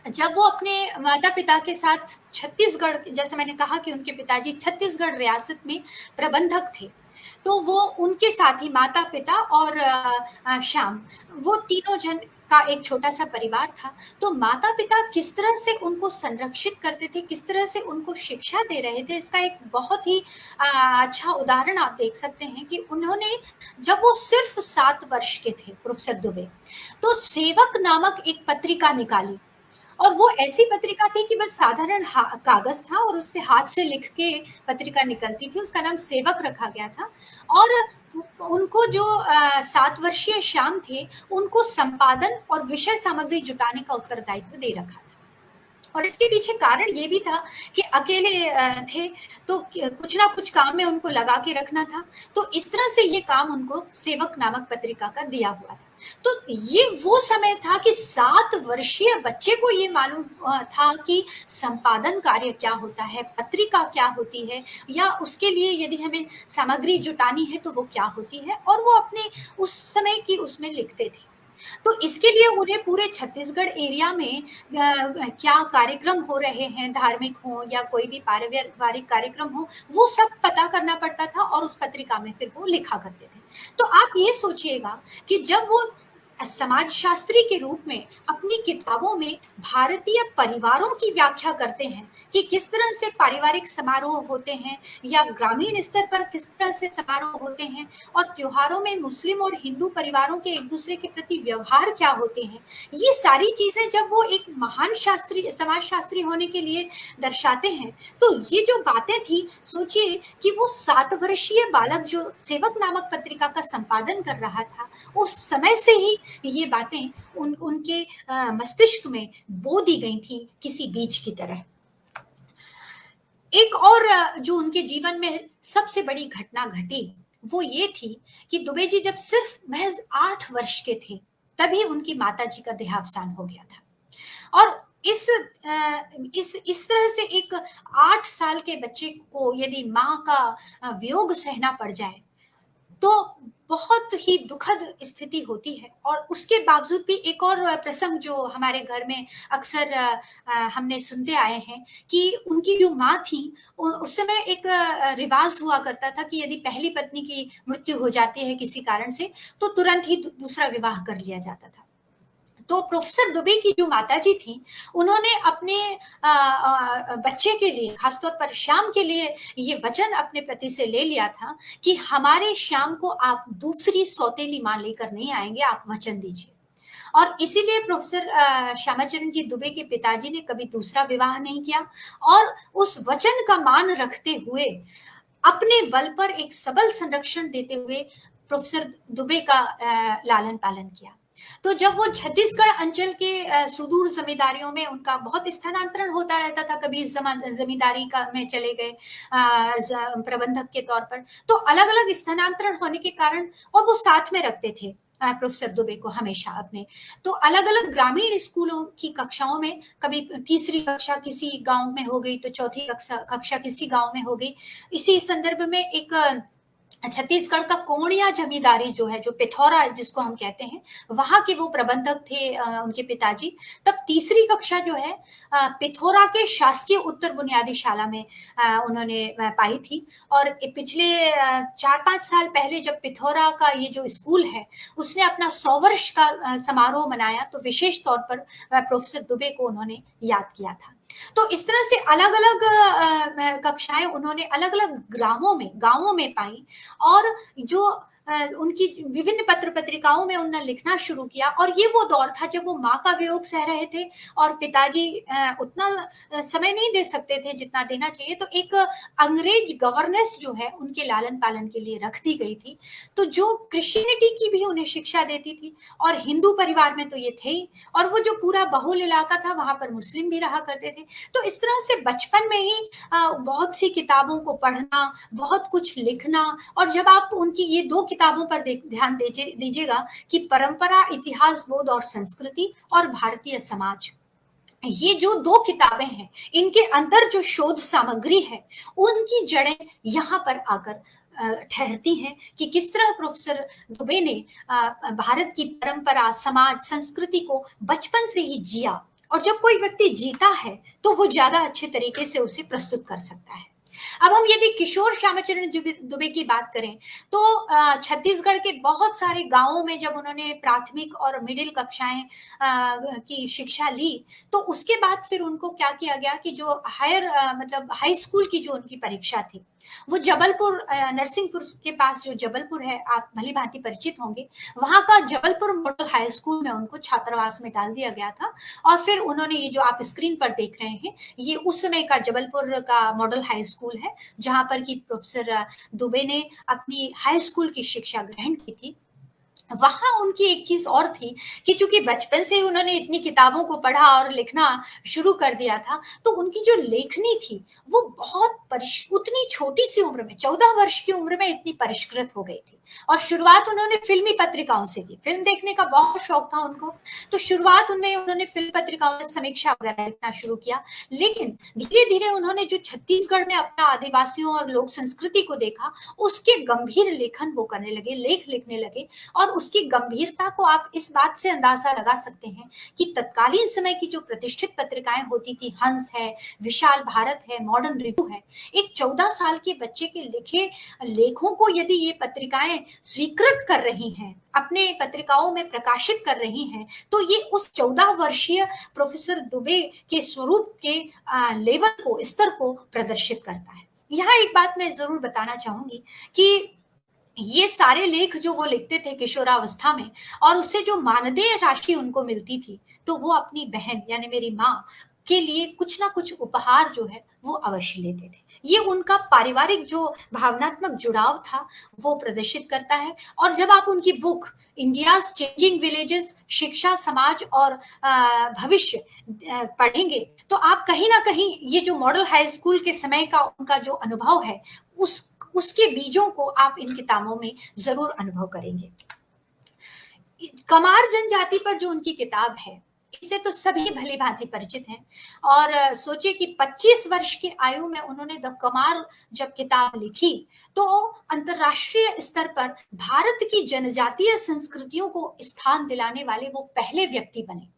जब वो अपने माता पिता के साथ छत्तीसगढ़, जैसे मैंने कहा कि उनके पिताजी छत्तीसगढ़ रियासत में प्रबंधक थे, तो वो उनके साथ ही माता पिता और श्याम, वो तीनों जन का एक छोटा सा परिवार था। तो माता पिता किस तरह से उनको संरक्षित करते थे, किस तरह से उनको शिक्षा दे रहे थे, इसका एक बहुत ही अच्छा उदाहरण आप देख सकते हैं कि उन्होंने, जब वो सिर्फ 7 वर्ष के थे प्रोफेसर दुबे, तो सेवक नामक एक पत्रिका निकाली। और वो ऐसी पत्रिका थी कि बस साधारण कागज था और उस पे हाथ से लिख के पत्रिका निकलती थी, उसका नाम सेवक रखा गया था। और उनको जो 7 वर्षीय श्याम थे, उनको संपादन और विषय सामग्री जुटाने का उत्तरदायित्व दे रखा था। और इसके पीछे कारण ये भी था कि अकेले थे, तो कुछ ना कुछ काम में उनको लगा के रखना था। तो इस तरह से ये काम उनको सेवक नामक पत्रिका का दिया हुआ था। तो ये वो समय था कि 7 वर्षीय बच्चे को ये मालूम था कि संपादन कार्य क्या होता है, पत्रिका क्या होती है, या उसके लिए यदि हमें सामग्री जुटानी है तो वो क्या होती है, और वो अपने उस समय की उसमें लिखते थे। तो इसके लिए उन्हें पूरे छत्तीसगढ़ एरिया में क्या कार्यक्रम हो रहे हैं, धार्मिक हो या कोई भी पारिवारिक कार्यक्रम हो, वो सब पता करना पड़ता था और उस पत्रिका में फिर वो लिखा करते थे। तो आप ये सोचिएगा कि जब वो समाजशास्त्री के रूप में अपनी किताबों में भारतीय परिवारों की व्याख्या करते हैं कि किस तरह से पारिवारिक समारोह होते हैं या ग्रामीण स्तर पर किस तरह से समारोह होते हैं, और त्योहारों में मुस्लिम और हिंदू परिवारों के एक दूसरे के प्रति व्यवहार क्या होते हैं, ये सारी चीजें जब वो एक महान शास्त्री, समाजशास्त्री होने के लिए दर्शाते हैं, तो ये जो बातें थी, सोचिए कि वो 7 वर्षीय बालक जो सेवक नामक पत्रिका का संपादन कर रहा था, उस समय से ही ये बातें उनके मस्तिष्क में बो दी गई थी किसी बीज की तरह। एक और जो उनके जीवन में सबसे बड़ी घटना घटी, वो ये थी कि दुबे जी जब सिर्फ महज 8 वर्ष के थे, तभी उनकी माताजी का देहावसान हो गया था। और इस तरह से एक 8 साल के बच्चे को यदि माँ का वियोग सहना पड़ जाए तो बहुत ही दुखद स्थिति होती है। और उसके बावजूद भी एक और प्रसंग जो हमारे घर में अक्सर हमने सुनते आए हैं कि उनकी जो माँ थी, उस समय एक रिवाज हुआ करता था कि यदि पहली पत्नी की मृत्यु हो जाती है किसी कारण से, तो तुरंत ही दूसरा विवाह कर लिया जाता था। तो प्रोफेसर दुबे की जो माताजी थी, उन्होंने अपने बच्चे के लिए, खासतौर पर श्याम के लिए, ये वचन अपने पति से ले लिया था कि हमारे श्याम को आप दूसरी सौतेली मां लेकर नहीं आएंगे, आप वचन दीजिए। और इसीलिए प्रोफेसर श्यामाचरण जी दुबे के पिताजी ने कभी दूसरा विवाह नहीं किया और उस वचन का मान रखते हुए अपने बल पर एक सबल संरक्षण देते हुए प्रोफेसर दुबे का लालन पालन किया। तो जब वो छत्तीसगढ़ अंचल के सुदूर जमींदारियों में उनका बहुत स्थानांतरण होता रहता था, कभी जमींदारी का में चले गए प्रबंधक के तौर पर, तो अलग अलग स्थानांतरण होने के कारण, और वो साथ में रखते थे प्रोफेसर दुबे को हमेशा अपने, तो अलग अलग ग्रामीण स्कूलों की कक्षाओं में, कभी तीसरी कक्षा किसी गांव में हो गई तो चौथी कक्षा किसी गांव में हो गई। इसी संदर्भ में एक छत्तीसगढ़ का कोणिया जमींदारी जो है, जो पिथौरा जिसको हम कहते हैं, वहां के वो प्रबंधक थे उनके पिताजी। तब तीसरी कक्षा जो है पिथौरा के शासकीय उत्तर बुनियादी शाला में उन्होंने पाई थी। और पिछले 4-5 साल पहले जब पिथौरा का ये जो स्कूल है उसने अपना 100 वर्ष का समारोह मनाया, तो विशेष तौर पर प्रोफेसर दुबे को उन्होंने याद किया था। तो इस तरह से अलग अलग कक्षाएं उन्होंने अलग अलग गांवों में पाई, और जो उनकी विभिन्न पत्र पत्रिकाओं में उन्होंने लिखना शुरू किया। और ये वो दौर था जब वो माँ का वियोग सह रहे थे और पिताजी उतना समय नहीं दे सकते थे जितना देना चाहिए, तो एक अंग्रेज गवर्नेंस जो है उनके लालन पालन के लिए रख दी गई थी, तो जो क्रिश्चियनिटी की भी उन्हें शिक्षा देती थी। और हिंदू परिवार में तो ये थे ही, और वो जो पूरा बहुल इलाका था वहां पर मुस्लिम भी रहा करते थे। तो इस तरह से बचपन में ही बहुत सी किताबों को पढ़ना, बहुत कुछ लिखना, और जब आप उनकी ये 2 किताबों पर ध्यान दीजिएगा कि परंपरा, इतिहास, बोध और संस्कृति और भारतीय समाज, ये जो 2 किताबें हैं, इनके अंदर जो शोध सामग्री है उनकी जड़ें यहाँ पर आकर ठहरती हैं कि किस तरह प्रोफेसर दुबे ने भारत की परंपरा, समाज, संस्कृति को बचपन से ही जिया। और जब कोई व्यक्ति जीता है तो वो ज्यादा अच्छे तरीके से उसे प्रस्तुत कर सकता है। अब हम यदि किशोर श्यामाचरण दुबे की बात करें तो छत्तीसगढ़ के बहुत सारे गांवों में जब उन्होंने प्राथमिक और मिडिल कक्षाएं की शिक्षा ली, तो उसके बाद फिर उनको क्या किया गया कि जो मतलब हाई स्कूल की जो उनकी परीक्षा थी, वो जबलपुर, नरसिंहपुर के पास जो जबलपुर है, आप भली भांति परिचित होंगे, वहां का जबलपुर मॉडल हाई स्कूल में उनको छात्रावास में डाल दिया गया था। और फिर उन्होंने, ये जो आप स्क्रीन पर देख रहे हैं, ये उस समय का जबलपुर का मॉडल हाई स्कूल है जहां पर कि प्रोफेसर दुबे ने अपनी हाई स्कूल की शिक्षा ग्रहण की थी। वहां उनकी एक चीज और थी कि चूंकि बचपन से ही उन्होंने इतनी किताबों को पढ़ा और लिखना शुरू कर दिया था, तो उनकी जो लेखनी थी वो बहुत उतनी छोटी सी उम्र में, 14 वर्ष की उम्र में इतनी परिष्कृत हो गई थी। और शुरुआत उन्होंने फिल्मी पत्रिकाओं से की, फिल्म देखने का बहुत शौक था उनको, तो शुरुआत उन्होंने फिल्म पत्रिकाओं में समीक्षा वगैरह लिखना शुरू किया। लेकिन धीरे धीरे उन्होंने जो छत्तीसगढ़ में अपना आदिवासियों और लोक संस्कृति को देखा, उसके गंभीर लेखन वो करने लगे, लेख लिखने लगे। और उसकी गंभीरता को आप इस बात से अंदाजा लगा सकते हैं कि तत्कालीन समय की जो प्रतिष्ठित पत्रिकाएं होती थी, हंस है, विशाल भारत है, मॉडर्न रिव्यू है, एक 14 साल के बच्चे के लिखे लेखों को यदि ये पत्रिकाएं स्वीकृत कर रही हैं, अपने पत्रिकाओं में प्रकाशित कर रही हैं, तो ये उस 14 वर्षीय प्रोफेसर दुबे के स्वरूप के लेवल को, स्तर को प्रदर्शित करता है। यहाँ एक बात मैं जरूर बताना चाहूंगी कि ये सारे लेख जो वो लिखते थे किशोरावस्था में, और उससे जो मानदेय राशि उनको मिलती थी, तो वो अपनी बहन यानी मेरी माँ के लिए कुछ ना कुछ उपहार जो है वो अवश्य लेते थे। ये उनका पारिवारिक जो भावनात्मक जुड़ाव था वो प्रदर्शित करता है। और जब आप उनकी बुक इंडियाज चेंजिंग विलेजेस, शिक्षा, समाज और भविष्य पढ़ेंगे, तो आप कहीं ना कहीं ये जो मॉडल हाई स्कूल के समय का उनका जो अनुभव है, उसके बीजों को आप इन किताबों में जरूर अनुभव करेंगे। कमार जनजाति पर जो उनकी किताब है, इससे तो सभी भली भांति परिचित हैं। और सोचिए कि 25 वर्ष की आयु में उन्होंने द कमार जब किताब लिखी, तो अंतरराष्ट्रीय स्तर पर भारत की जनजातीय संस्कृतियों को स्थान दिलाने वाले वो पहले व्यक्ति बने।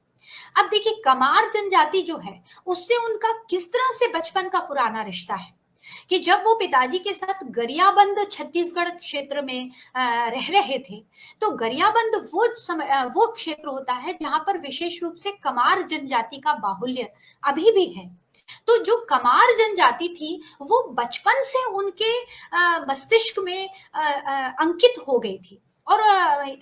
अब देखिए, कमार जनजाति जो है उससे उनका किस तरह से बचपन का पुराना रिश्ता है कि जब वो पिताजी के साथ गरियाबंद छत्तीसगढ़ क्षेत्र में रह रहे थे, तो गरियाबंद वो क्षेत्र होता है जहां पर विशेष रूप से कमार जनजाति का बाहुल्य अभी भी है। तो जो कमार जनजाति थी वो बचपन से उनके मस्तिष्क में अंकित हो गई थी। और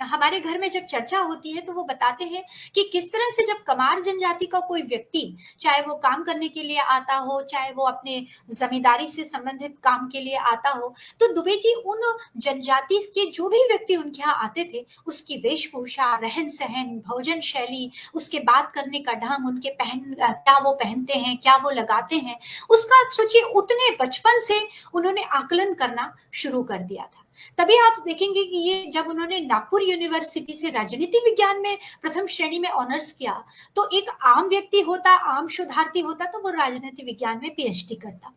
हमारे घर में जब चर्चा होती है तो वो बताते हैं कि किस तरह से जब कमार जनजाति का कोई व्यक्ति, चाहे वो काम करने के लिए आता हो, चाहे वो अपने जमींदारी से संबंधित काम के लिए आता हो, तो दुबे जी उन जनजाति के जो भी व्यक्ति उनके यहाँ आते थे, उसकी वेशभूषा, रहन सहन, भोजन शैली, उसके बात करने का ढंग, उनके क्या वो पहनते हैं, क्या वो लगाते हैं, उसका सोचिए उतने बचपन से उन्होंने आकलन करना शुरू कर दिया था। तभी आप देखेंगे कि ये जब उन्होंने नागपुर यूनिवर्सिटी से राजनीति विज्ञान में प्रथम श्रेणी में ऑनर्स किया, तो एक आम व्यक्ति होता, आम शोधार्थी होता, तो वो राजनीति विज्ञान में पीएचडी करता।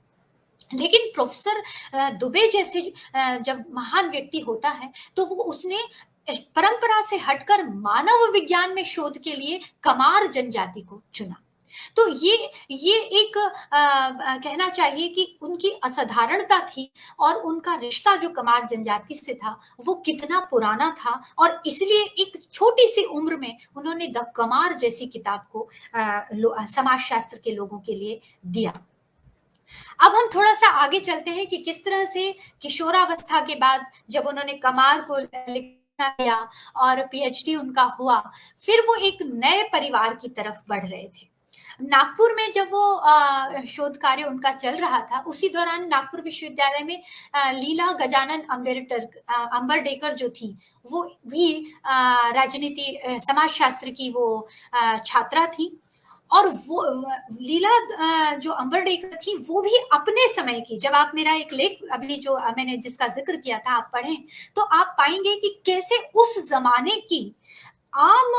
लेकिन प्रोफेसर दुबे जैसे जब महान व्यक्ति होता है, तो वो उसने परंपरा से हटकर मानव विज्ञान में शोध के लिए कमार जनजाति को चुना। तो ये एक कहना चाहिए कि उनकी असाधारणता थी और उनका रिश्ता जो कमार जनजाति से था वो कितना पुराना था, और इसलिए एक छोटी सी उम्र में उन्होंने द कमार जैसी किताब को समाजशास्त्र के लोगों के लिए दिया। अब हम थोड़ा सा आगे चलते हैं कि किस तरह से किशोरावस्था के बाद जब उन्होंने कमार को लिखना किया और पीएचडी उनका हुआ, फिर वो एक नए परिवार की तरफ बढ़ रहे थे। नागपुर में जब वो शोध कार्य उनका चल रहा था, उसी दौरान नागपुर विश्वविद्यालय में लीला गजानन अंबरडेकर जो थी, वो भी राजनीति समाजशास्त्र की वो छात्रा थी। और वो लीला जो अंबरडेकर थी, वो भी अपने समय की, जब आप मेरा एक लेख अभी जो मैंने जिसका जिक्र किया था आप पढ़ें, तो आप पाएंगे कि कैसे उस जमाने की आम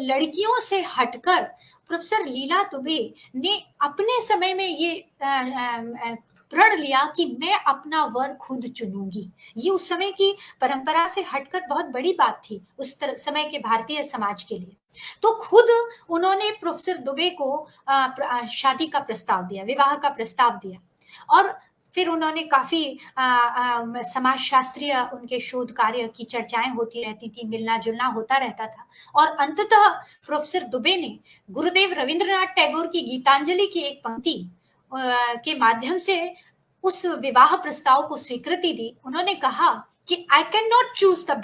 लड़कियों से हटकर प्रोफेसर लीला दुबे ने अपने समय में ये प्रण लिया कि मैं अपना वर खुद चुनूंगी। ये उस समय की परंपरा से हटकर बहुत बड़ी बात थी उस समय के भारतीय समाज के लिए। तो खुद उन्होंने प्रोफेसर दुबे को शादी का प्रस्ताव दिया, विवाह का प्रस्ताव दिया, और फिर उन्होंने काफी समाजशास्त्रीय उनके शोध कार्य की चर्चाएं होती रहती थी, मिलना जुलना होता रहता था, और अंततः प्रोफेसर दुबे ने गुरुदेव रविंद्रनाथ टैगोर की गीतांजलि की एक पंक्ति के माध्यम से उस विवाह प्रस्ताव को स्वीकृति दी। उन्होंने कहा कि I can not choose the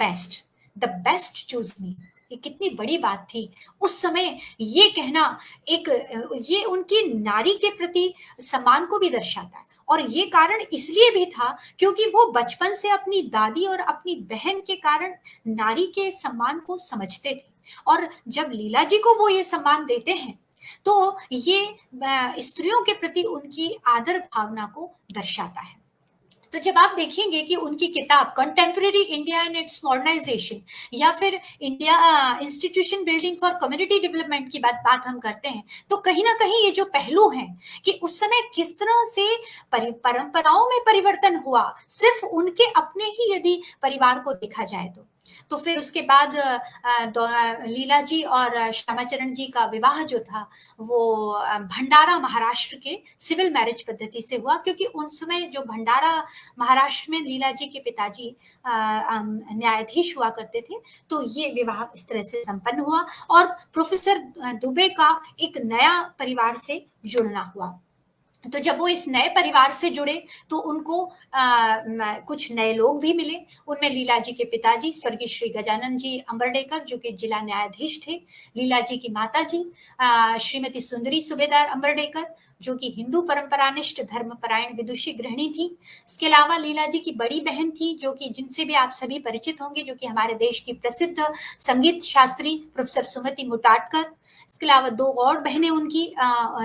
best choose me. ये कितनी बड़ी बात थी उस समय ये कहना। ये उनकी नारी के प्रति सम्मान को भी दर्शाता है, और ये कारण इसलिए भी था क्योंकि वो बचपन से अपनी दादी और अपनी बहन के कारण नारी के सम्मान को समझते थे, और जब लीला जी को वो ये सम्मान देते हैं तो ये स्त्रियों के प्रति उनकी आदर भावना को दर्शाता है। तो जब आप देखेंगे कि उनकी किताब contemporary India and its modernisation, या फिर India institution building for community development की बात हम करते हैं, तो कहीं ना कहीं ये जो पहलू हैं कि उस समय किस तरह से परंपराओं में परिवर्तन हुआ, सिर्फ उनके अपने ही यदि परिवार को देखा जाए तो फिर उसके बाद लीला जी और श्यामाचरण जी का विवाह जो था वो भंडारा महाराष्ट्र के सिविल मैरिज पद्धति से हुआ, क्योंकि उन समय जो भंडारा महाराष्ट्र में लीला जी के पिताजी न्यायाधीश हुआ करते थे, तो ये विवाह इस तरह से संपन्न हुआ और प्रोफेसर दुबे का एक नया परिवार से जुड़ना हुआ। तो जब वो इस नए परिवार से जुड़े तो उनको कुछ नए लोग भी मिले। उनमें लीला जी के पिताजी स्वर्गीय श्री गजानन जी अंबरडेकर जो कि जिला न्यायाधीश थे, लीला जी की माता जी श्रीमती सुंदरी सुबेदार अंबरडेकर जो कि हिंदू परंपरानिष्ठ धर्मपरायण विदुषी गृहिणी थी। इसके अलावा लीला जी की बड़ी बहन थी जो कि जिनसे भी आप सभी परिचित होंगे, जो कि हमारे देश की प्रसिद्ध संगीत शास्त्री प्रोफेसर सुमति मुटाटकर। इसके अलावा दो और बहनें उनकी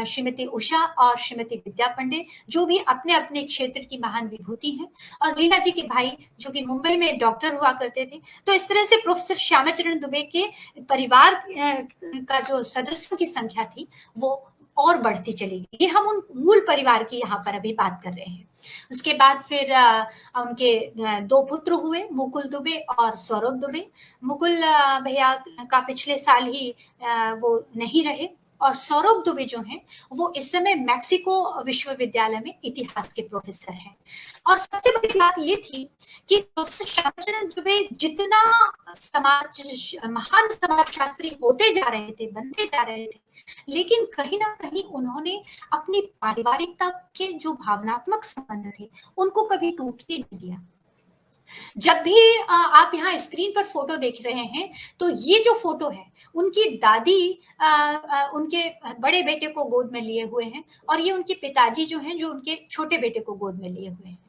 श्रीमती उषा और श्रीमती विद्या पांडे जो भी अपने अपने क्षेत्र की महान विभूति हैं, और लीला जी के भाई जो कि मुंबई में डॉक्टर हुआ करते थे। तो इस तरह से प्रोफेसर श्यामाचरण दुबे के परिवार का जो सदस्यों की संख्या थी वो और बढ़ती चली गई। ये हम उन मूल परिवार की यहाँ पर अभी बात कर रहे हैं। उसके बाद फिर उनके दो पुत्र हुए, मुकुल दुबे और सौरभ दुबे। मुकुल भैया का पिछले साल ही वो नहीं रहे, और सौरभ दुबे जो हैं वो इस समय मैक्सिको विश्वविद्यालय में इतिहास के प्रोफेसर हैं। और सबसे बड़ी बात ये थी कि प्रोफेसर श्यामाचरण दुबे जितना महान समाजशास्त्री होते जा रहे थे, बनते जा रहे थे, लेकिन कहीं ना कहीं उन्होंने अपनी पारिवारिकता के जो भावनात्मक संबंध थे उनको कभी टूटने नहीं दिया। जब भी आप यहाँ स्क्रीन पर फोटो देख रहे हैं तो ये जो फोटो है उनकी दादी उनके बड़े बेटे को गोद में लिए हुए हैं और ये उनके पिताजी जो हैं जो उनके छोटे बेटे को गोद में लिए हुए हैं।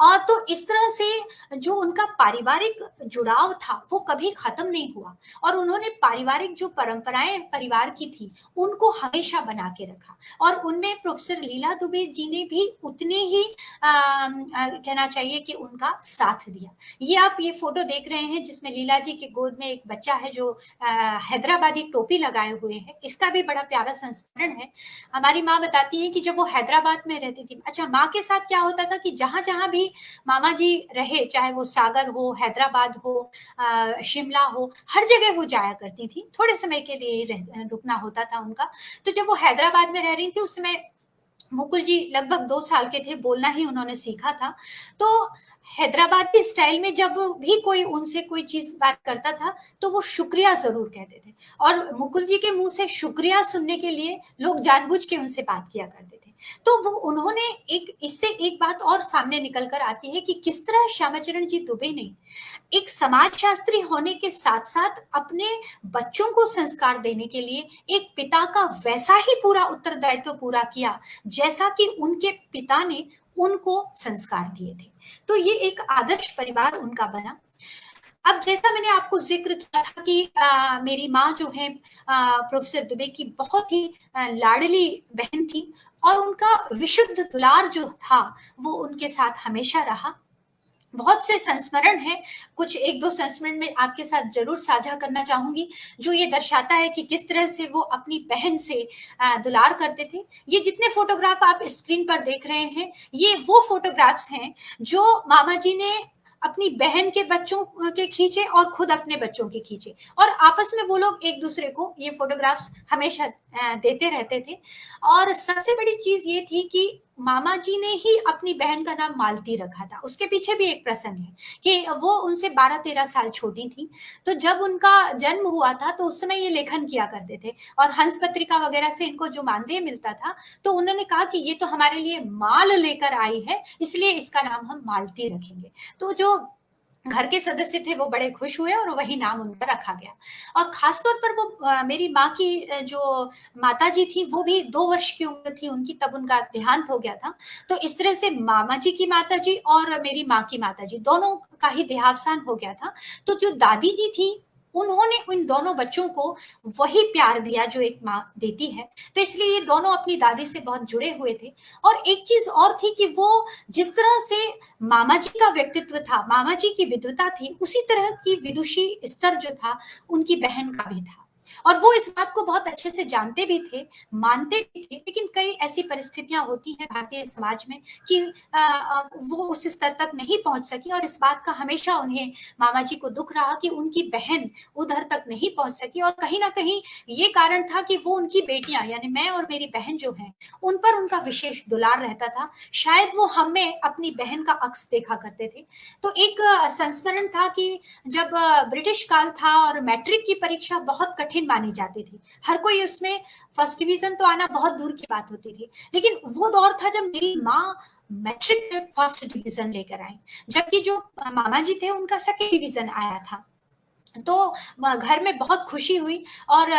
और तो इस तरह से जो उनका पारिवारिक जुड़ाव था वो कभी खत्म नहीं हुआ और उन्होंने पारिवारिक जो परंपराएं परिवार की थी उनको हमेशा बना के रखा और उनमें प्रोफेसर लीला दुबे जी ने भी उतने ही कहना चाहिए कि उनका साथ दिया। ये आप ये फोटो देख रहे हैं जिसमें लीला जी के गोद में एक बच्चा है जो हैदराबादी टोपी लगाए हुए है। इसका भी बड़ा प्यारा संस्मरण है। हमारी माँ बताती है कि जब वो हैदराबाद में रहती थी, अच्छा माँ के साथ क्या होता था कि जहां जहां भी मामा जी रहे, चाहे वो सागर हो, हैदराबाद हो, शिमला हो, हर जगह वो जाया करती थी। थोड़े समय के लिए रुकना होता था उनका। तो जब वो हैदराबाद में रह रही थी उस समय मुकुल जी लगभग 2 साल के थे, बोलना ही उन्होंने सीखा था। तो हैदराबादी स्टाइल में जब भी कोई उनसे कोई चीज बात करता था तो वो शुक्रिया जरूर कहते थे और मुकुल जी के मुंह से शुक्रिया सुनने के लिए लोग जानबूझ के उनसे बात किया करते थे। तो वो उन्होंने एक इससे एक बात और सामने निकल कर आती है कि किस तरह श्यामाचरण जी दुबे ने एक समाजशास्त्री होने के साथ साथ अपने बच्चों को संस्कार देने के लिए एक पिता का वैसा ही पूरा उत्तरदायित्व पूरा किया जैसा कि उनके पिता ने उनको संस्कार दिए थे। तो ये एक आदर्श परिवार उनका बना। अब जैसा मैंने आपको जिक्र किया था कि मेरी माँ जो है प्रोफेसर दुबे की बहुत ही लाडली बहन थी और उनका विशुद्ध दुलार जो था वो उनके साथ हमेशा रहा। बहुत से संस्मरण हैं, कुछ एक दो संस्मरण में आपके साथ जरूर साझा करना चाहूंगी जो ये दर्शाता है कि किस तरह से वो अपनी बहन से दुलार करते थे। ये जितने फोटोग्राफ आप स्क्रीन पर देख रहे हैं ये वो फोटोग्राफ्स हैं जो मामा जी ने अपनी बहन के बच्चों के खींचे और खुद अपने बच्चों के खींचे और आपस में वो लोग एक दूसरे को ये फोटोग्राफ्स हमेशा देते रहते थे। और सबसे बड़ी चीज ये थी कि मामा जी ने ही अपनी बहन का नाम मालती रखा था। उसके पीछे भी एक प्रसंग है कि वो उनसे 12-13 साल छोटी थी। तो जब उनका जन्म हुआ था तो उस समय ये लेखन किया करते थे और हंस पत्रिका वगैरह से इनको जो मानदेय मिलता था तो उन्होंने कहा कि ये तो हमारे लिए माल लेकर आई है इसलिए इसका नाम हम मालती रखेंगे। तो जो घर के सदस्य थे वो बड़े खुश हुए और वही नाम उनका रखा गया। और खासतौर पर वो मेरी माँ की जो माता जी थी वो भी 2 वर्ष की उम्र थी उनकी तब उनका देहांत हो गया था। तो इस तरह से मामा जी की माता जी और मेरी माँ की माता जी दोनों का ही देहावसान हो गया था। तो जो दादी जी थी उन्होंने उन दोनों बच्चों को वही प्यार दिया जो एक माँ देती है। तो इसलिए ये दोनों अपनी दादी से बहुत जुड़े हुए थे। और एक चीज और थी कि वो जिस तरह से मामा जी का व्यक्तित्व था, मामा जी की विद्वता थी, उसी तरह की विदुषी स्तर जो था उनकी बहन का भी था और वो इस बात को बहुत अच्छे से जानते भी थे, मानते भी थे। लेकिन कई ऐसी परिस्थितियां होती हैं भारतीय समाज में कि वो उस स्तर तक नहीं पहुंच सकी और इस बात का हमेशा उन्हें मामा जी को दुख रहा कि उनकी बहन उधर तक नहीं पहुंच सकी। और कहीं ना कहीं ये कारण था कि वो उनकी बेटियां यानी मैं और मेरी बहन जो है उन पर उनका विशेष दुलार रहता था। शायद वो हमें अपनी बहन का अक्स देखा करते थे। तो एक संस्मरण था कि जब ब्रिटिश काल था और मैट्रिक की परीक्षा बहुत कठिन मानी जाती थी, हर कोई उसमें फर्स्ट डिवीजन तो आना बहुत दूर की बात होती थी, लेकिन वो दौर था जब मेरी माँ मैट्रिक में फर्स्ट डिवीजन लेकर आई जबकि जो मामा जी थे उनका सेकंड डिवीजन आया था। तो घर में बहुत खुशी हुई और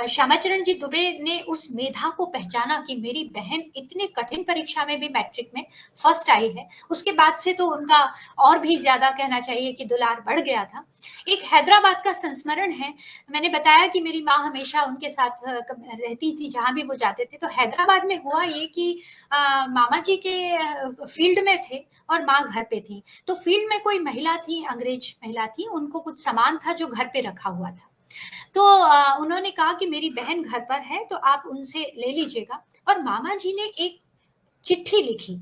श्यामाचरण जी दुबे ने उस मेधा को पहचाना कि मेरी बहन इतने कठिन परीक्षा में भी मैट्रिक में फर्स्ट आई है। उसके बाद से तो उनका और भी ज्यादा कहना चाहिए कि दुलार बढ़ गया था। एक हैदराबाद का संस्मरण है। मैंने बताया कि मेरी माँ हमेशा उनके साथ रहती थी जहां भी वो जाते थे। तो हैदराबाद में हुआ ये कि मामा जी के फील्ड में थे और माँ घर पे थी। तो फील्ड में कोई महिला थी, अंग्रेज महिला थी, उनको कुछ सामान था जो घर पे रखा हुआ था। तो उन्होंने कहा कि मेरी बहन घर पर है तो आप उनसे ले लीजिएगा। और मामा जी ने एक चिट्ठी लिखी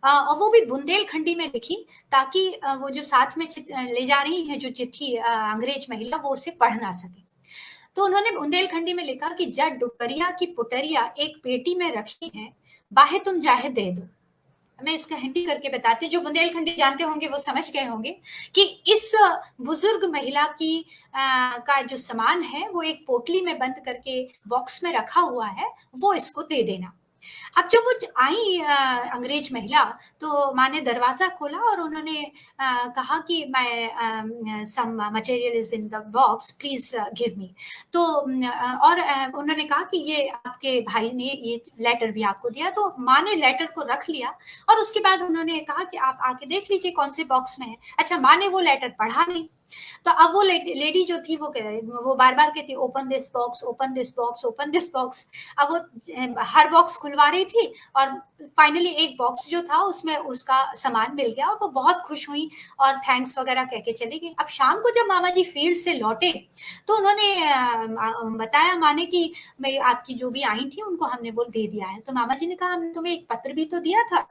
और वो भी बुंदेलखंडी में लिखी ताकि वो जो साथ में ले जा रही है जो चिट्ठी अंग्रेज महिला वो उसे पढ़ ना सके। तो उन्होंने बुंदेलखंडी में लिखा कि जब डुकरिया की पुटरिया एक पेटी में रखी है, बाहे तुम जाहे दे दो। मैं इसका हिंदी करके बताती हूँ, जो बुंदेलखंडी जानते होंगे वो समझ गए होंगे कि इस बुजुर्ग महिला की का जो सामान है वो एक पोटली में बंद करके बॉक्स में रखा हुआ है, वो इसको दे देना। अब जब वो आई अंग्रेज महिला, तो माँ ने दरवाजा खोला और उन्होंने कहा कि मैं some material is in the box, please give me. तो और उन्होंने कहा कि ये आपके भाई ने ये लेटर भी आपको दिया। तो माँ ने लेटर को रख लिया और उसके बाद उन्होंने कहा कि आप आके देख लीजिए कौन से बॉक्स में है। अच्छा, माँ ने वो लेटर पढ़ा नहीं। तो अब वो लेडी जो थी वो बार बार कहती open this box, open this box, open this box. अब वो हर बॉक्स खुलवा रही थी और फाइनली एक बॉक्स जो था उसमें उसका सामान मिल गया और वो बहुत खुश हुई और थैंक्स वगैरह कह के चली गई। अब शाम को जब मामा जी फील्ड से लौटे तो उन्होंने बताया माँ ने कि मैं आपकी जो भी आई थी उनको हमने वो दे दिया है। तो मामा जी ने कहा हमने तुम्हें एक पत्र भी तो दिया था।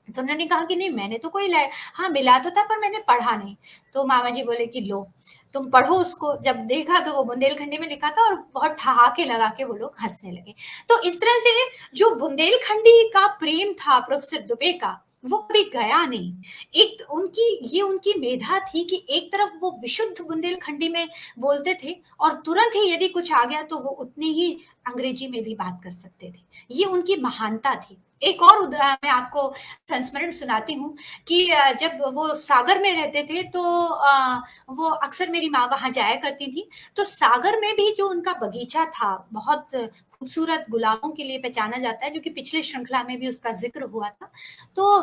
तो उन्होंने कहा कि नहीं, मैंने तो कोई हाँ मिला तो था पर मैंने पढ़ा नहीं। तो मामा जी बोले कि लो तुम पढ़ो उसको। जब देखा तो वो बुंदेलखंडी में लिखा था और बहुत ठहाके लगा के वो लोग हंसने लगे। तो इस तरह से जो बुंदेलखंडी का प्रेम था प्रोफेसर दुबे का, वो कभी गया नहीं। एक उनकी मेधा थी कि एक तरफ वो विशुद्ध बुंदेलखंडी में बोलते थे और तुरंत ही यदि कुछ आ गया तो वो उतनी ही अंग्रेजी में भी बात कर सकते थे। ये उनकी महानता थी। एक और मैं आपको संस्मरण सुनाती हूँ कि जब वो सागर में रहते थे तो वो अक्सर मेरी माँ वहां जाया करती थी। तो सागर में भी जो उनका बगीचा था बहुत खूबसूरत गुलाबों के लिए पहचाना जाता है, जो कि पिछले श्रृंखला में भी उसका जिक्र हुआ था। तो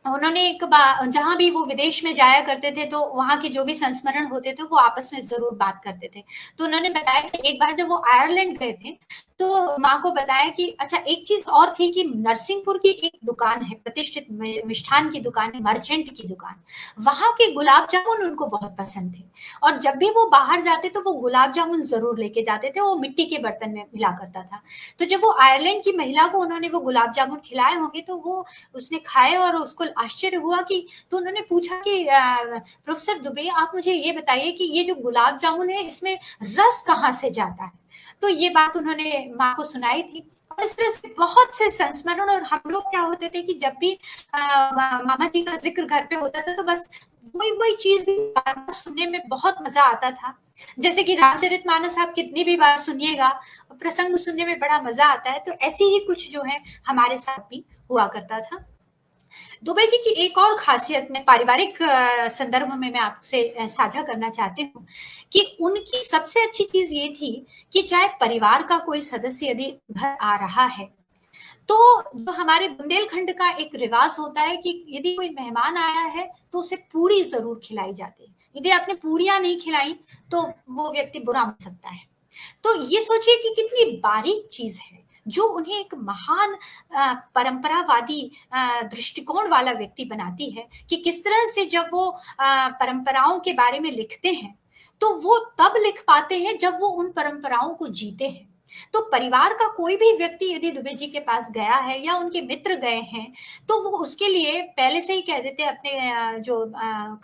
उन्होंने एक बार जहां भी वो विदेश में जाया करते थे तो वहां के जो भी संस्मरण होते थे वो आपस में जरूर बात करते थे। तो उन्होंने बताया कि एक बार जब वो आयरलैंड गए थे तो माँ को बताया कि अच्छा एक चीज और थी कि नरसिंहपुर की एक दुकान है, प्रतिष्ठित मिष्ठान की दुकान है, मर्चेंट की दुकान। वहां के गुलाब जामुन उनको बहुत पसंद थे और जब भी वो बाहर जाते तो वो गुलाब जामुन जरूर लेके जाते थे। वो मिट्टी के बर्तन में मिला करता था। तो जब वो आयरलैंड की महिला को उन्होंने वो गुलाब जामुन खिलाए होंगे तो वो उसने खाए और उसको आश्चर्य हुआ कि, तो उन्होंने पूछा कि प्रोफेसर दुबे आप मुझे ये बताइए कि ये जो गुलाब जामुन है इसमें रस कहाँ से जाता है। तो ये बात उन्होंने माँ को सुनाई थी। और इस तरह से बहुत से संस्मरण। और हम लोग क्या होते थे कि जब भी मामा जी का जिक्र घर पे होता था तो बस वही चीज भी बार बार सुनने में बहुत मजा आता था। जैसे कि रामचरितमानस आप कितनी भी बार सुनिएगा, प्रसंग सुनने में बड़ा मजा आता है। तो ऐसी ही कुछ जो है हमारे साथ भी हुआ करता था। दुबे जी की एक और खासियत में पारिवारिक संदर्भ में मैं आपसे साझा करना चाहती हूँ कि उनकी सबसे अच्छी चीज ये थी कि चाहे परिवार का कोई सदस्य यदि घर आ रहा है तो जो हमारे बुंदेलखंड का एक रिवाज होता है कि यदि कोई मेहमान आया है तो उसे पूरी जरूर खिलाई जाती है। यदि आपने पूरियां नहीं खिलाई तो वो व्यक्ति बुरा मान सकता है। तो ये सोचिए कि कितनी बारीक चीज है जो उन्हें एक महान परंपरावादी दृष्टिकोण वाला व्यक्ति बनाती है कि किस तरह से जब वो परंपराओं के बारे में लिखते हैं तो वो तब लिख पाते हैं जब वो उन परंपराओं को जीते हैं। तो परिवार का कोई भी व्यक्ति यदि दुबे जी के पास गया है या उनके मित्र गए हैं तो वो उसके लिए पहले से ही कह देते अपने जो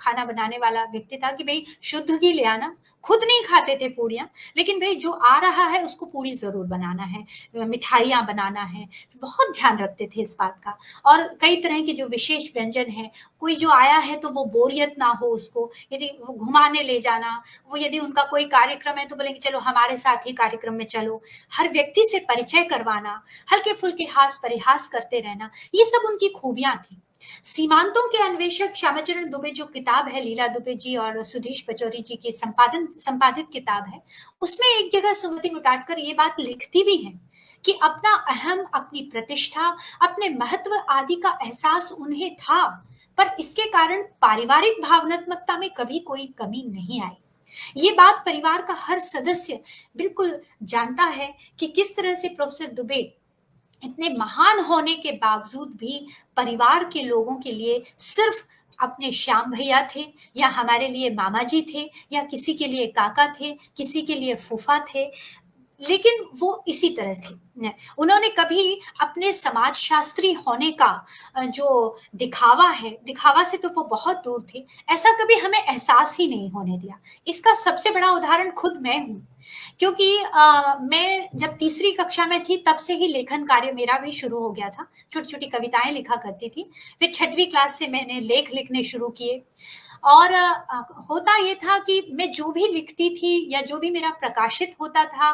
खाना बनाने वाला व्यक्ति था कि भाई शुद्ध ही ले आना। खुद नहीं खाते थे पूड़ियाँ, लेकिन भाई जो आ रहा है उसको पूड़ी जरूर बनाना है, मिठाइयाँ बनाना है। बहुत ध्यान रखते थे इस बात का। और कई तरह के जो विशेष व्यंजन है, कोई जो आया है तो वो बोरियत ना हो उसको, यदि वो घुमाने ले जाना, वो यदि उनका कोई कार्यक्रम है तो बोलेंगे चलो हमारे साथ ही कार्यक्रम में चलो। हर व्यक्ति से परिचय करवाना, हल्के फुल्के हास परिहास करते रहना, ये सब उनकी खूबियां थी। सीमांतों के अन्वेषक श्यामाचरण दुबे जो किताब है, लीला दुबे जी और सुधीश पचौरी जी की संपादित किताब है, उसमें एक जगह सुमति मुटाटकर ये बात लिखती भी है कि अपना अहम, अपनी प्रतिष्ठा, अपने महत्व आदि का एहसास उन्हें था, पर इसके कारण पारिवारिक भावनात्मकता में कभी कोई कमी नहीं आई। ये बात परिवार का हर सदस्य बिल्कुल जानता है कि किस तरह से प्रोफेसर दुबे इतने महान होने के बावजूद भी परिवार के लोगों के लिए सिर्फ अपने श्याम भैया थे, या हमारे लिए मामा जी थे, या किसी के लिए काका थे, किसी के लिए फूफा थे, लेकिन वो इसी तरह थे। उन्होंने कभी अपने समाज शास्त्री होने का जो दिखावा है, दिखावा से तो वो बहुत दूर थे, ऐसा कभी हमें एहसास ही नहीं होने दिया। इसका सबसे बड़ा उदाहरण खुद मैं हूँ, क्योंकि मैं जब तीसरी कक्षा में थी तब से ही लेखन कार्य मेरा भी शुरू हो गया था। छोटी छोटी कविताएं लिखा करती थी। फिर छठवीं क्लास से मैंने लेख लिखने शुरू किए। और होता ये था कि मैं जो भी लिखती थी या जो भी मेरा प्रकाशित होता था,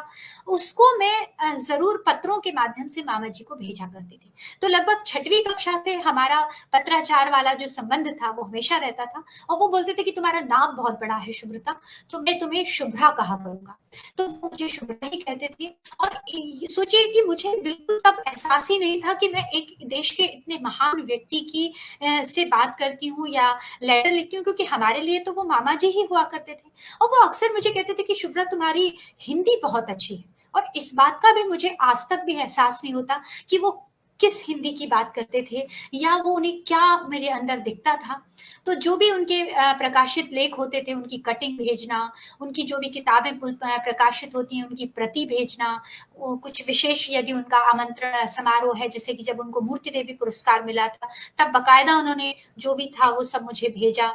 उसको मैं ज़रूर पत्रों के माध्यम से मामा जी को भेजा करती थी। तो लगभग 6वीं कक्षा से हमारा पत्राचार वाला जो संबंध था वो हमेशा रहता था, और वो बोलते थे कि तुम्हारा नाम बहुत बड़ा है शुभ्रता, तो मैं तुम्हें शुभ्रा कहा करूँगा। तो वो मुझे शुभ्रा ही कहते थे। और सोचिए कि मुझे बिल्कुल तब एहसास ही नहीं था कि मैं एक देश के इतने महान व्यक्ति की से बात करती हूँ या लेटर लिखती हूँ, क्योंकि हमारे लिए तो वो मामा जी ही हुआ करते थे। और वो अक्सर मुझे कहते थे कि शुभ्रा तुम्हारी हिंदी बहुत अच्छी है। और इस बात का भी मुझे आज तक भी एहसास नहीं होता कि वो किस हिंदी की बात करते थे या वो उन्हें क्या मेरे अंदर दिखता था। तो जो भी उनके प्रकाशित लेख होते थे, उनकी कटिंग भेजना, उनकी जो भी किताबें प्रकाशित होती हैं उनकी प्रति भेजना, कुछ विशेष यदि उनका आमंत्रण समारोह है, जैसे कि जब उनको मूर्ति देवी पुरस्कार मिला था, तब बकायदा उन्होंने जो भी था वो सब मुझे भेजा,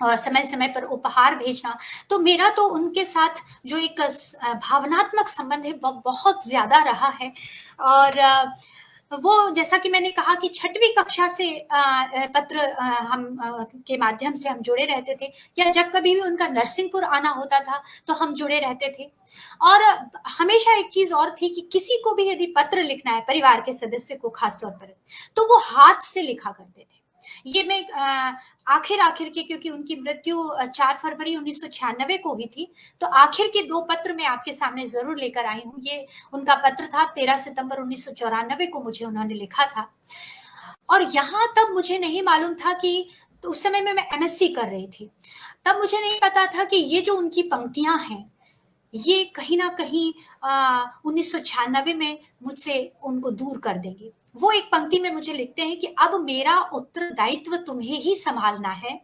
और समय समय पर उपहार भेजना। तो मेरा तो उनके साथ जो एक भावनात्मक संबंध है बहुत ज्यादा रहा है। और वो जैसा कि मैंने कहा कि 6वीं कक्षा से पत्र हम के माध्यम से हम जुड़े रहते थे, या जब कभी भी उनका नरसिंहपुर आना होता था तो हम जुड़े रहते थे। और हमेशा एक चीज और थी कि किसी को भी यदि पत्र लिखना है परिवार के सदस्य को खासतौर पर, तो वो हाथ से लिखा करते थे। ये मैं आखिर के, क्योंकि उनकी मृत्यु 4 फरवरी 1996 को हुई थी, तो आखिर के 2 पत्र मैं आपके सामने जरूर लेकर आई हूँ। ये उनका पत्र था 13 सितंबर 1994 को मुझे उन्होंने लिखा था। और यहाँ तब मुझे नहीं मालूम था कि, तो उस समय में मैं एमएससी कर रही थी, तब मुझे नहीं पता था कि ये जो उनकी पंक्तियां हैं ये कहीं ना कहीं 1996 में मुझसे उनको दूर कर देंगे। वो एक पंक्ति में मुझे लिखते हैं कि अब मेरा उत्तरदायित्व तुम्हें ही संभालना है,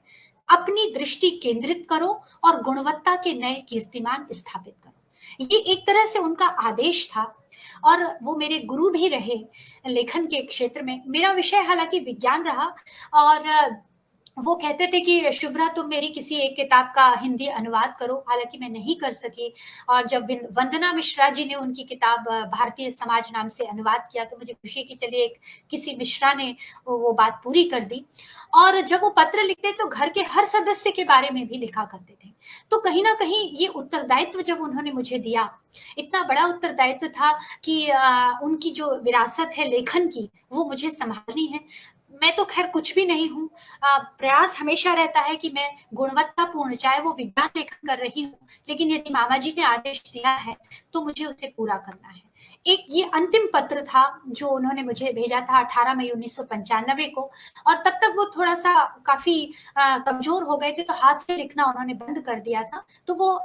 अपनी दृष्टि केंद्रित करो और गुणवत्ता के नए कीर्तिमान स्थापित करो। ये एक तरह से उनका आदेश था, और वो मेरे गुरु भी रहे लेखन के क्षेत्र में। मेरा विषय हालांकि विज्ञान रहा, और वो कहते थे कि शुभ्रा तुम मेरी किसी एक किताब का हिंदी अनुवाद करो, हालांकि मैं नहीं कर सकी। और जब वंदना मिश्रा जी ने उनकी किताब भारतीय समाज नाम से अनुवाद किया, तो मुझे खुशी की चलिए एक किसी मिश्रा ने वो बात पूरी कर दी। और जब वो पत्र लिखते तो घर के हर सदस्य के बारे में भी लिखा करते थे। तो कहीं ना कहीं ये उत्तरदायित्व जब उन्होंने मुझे दिया, इतना बड़ा उत्तरदायित्व था कि उनकी जो विरासत है लेखन की वो मुझे संभालनी है। मैं तो खैर कुछ भी नहीं हूँ, प्रयास हमेशा रहता है कि मैं गुणवत्तापूर्ण, चाहे वो विज्ञान लेखन कर रही हूँ, लेकिन यदि मामा जी ने आदेश दिया है तो मुझे उसे पूरा करना है। एक ये अंतिम पत्र था जो उन्होंने मुझे भेजा था 18 मई 1995 को, और तब तक वो थोड़ा सा काफी कमजोर हो गए थे, तो हाथ से लिखना उन्होंने बंद कर दिया था, तो वो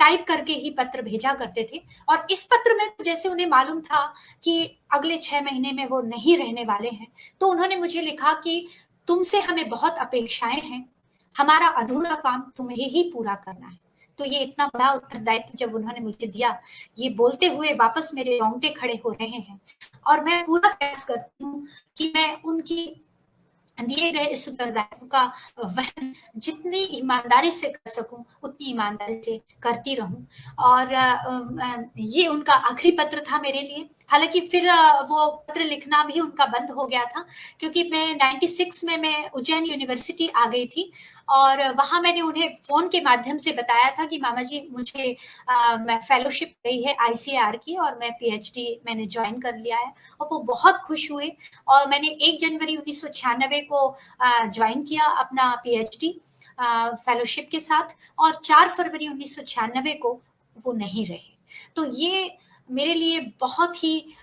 टाइप करके ही पत्र भेजा करते थे। और इस पत्र में तो जैसे उन्हें मालूम था कि अगले 6 महीने में वो नहीं रहने वाले हैं, तो उन्होंने मुझे लिखा कि तुमसे हमें बहुत अपेक्षाएं हैं, हमारा अधूरा काम तुम्हें ही पूरा करना है। तो ये इतना बड़ा उत्तरदायित्व जब उन्होंने मुझे दिया, ये बोलते हुए वापस मेरे रोंगटे खड़े हो रहे हैं। और मैं पूरा प्रयास करती हूँ कि मैं उनकी दिए गए इस उत्तरदायित्व का वहन जितनी ईमानदारी से कर सकूं उतनी ईमानदारी से करती रहूं। और ये उनका आखिरी पत्र था मेरे लिए। हालांकि फिर वो पत्र लिखना भी उनका बंद हो गया था, क्योंकि मैं 96 में मैं उज्जैन यूनिवर्सिटी आ गई थी, और वहां मैंने उन्हें फोन के माध्यम से बताया था कि मामा जी मुझे मैं फेलोशिप गई है आईसीआर की, और मैं पीएचडी मैंने ज्वाइन कर लिया है। और वो बहुत खुश हुए, और मैंने 1 जनवरी 1996 को ज्वाइन किया अपना पीएचडी फेलोशिप के साथ, और 4 फरवरी 1996 को वो नहीं रहे। तो ये मेरे लिए बहुत ही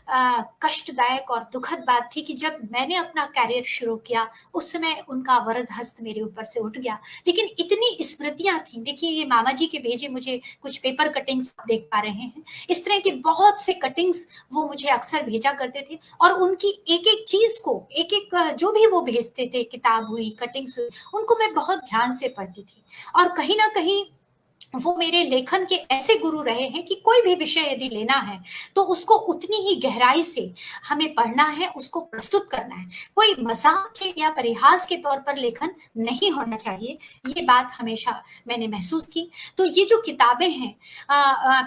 कष्टदायक और दुखद बात थी कि जब मैंने अपना कैरियर शुरू किया उस समय उनका वरद हस्त मेरे ऊपर से उठ गया। लेकिन इतनी स्मृतियां थी, देखिए ये मामा जी के भेजे मुझे कुछ पेपर कटिंग्स देख पा रहे हैं, इस तरह की बहुत से कटिंग्स वो मुझे अक्सर भेजा करते थे, और उनकी एक एक चीज को, एक एक जो भी वो भेजते थे, किताब हुई, कटिंग्स हुई, उनको मैं बहुत ध्यान से पढ़ती थी। और कहीं ना कहीं वो मेरे लेखन के ऐसे गुरु रहे हैं कि कोई भी विषय यदि लेना है तो उसको उतनी ही गहराई से हमें पढ़ना है, उसको प्रस्तुत करना है। कोई मजाक के या परिहास के तौर पर लेखन नहीं होना चाहिए, ये बात हमेशा मैंने महसूस की। तो ये जो किताबें हैं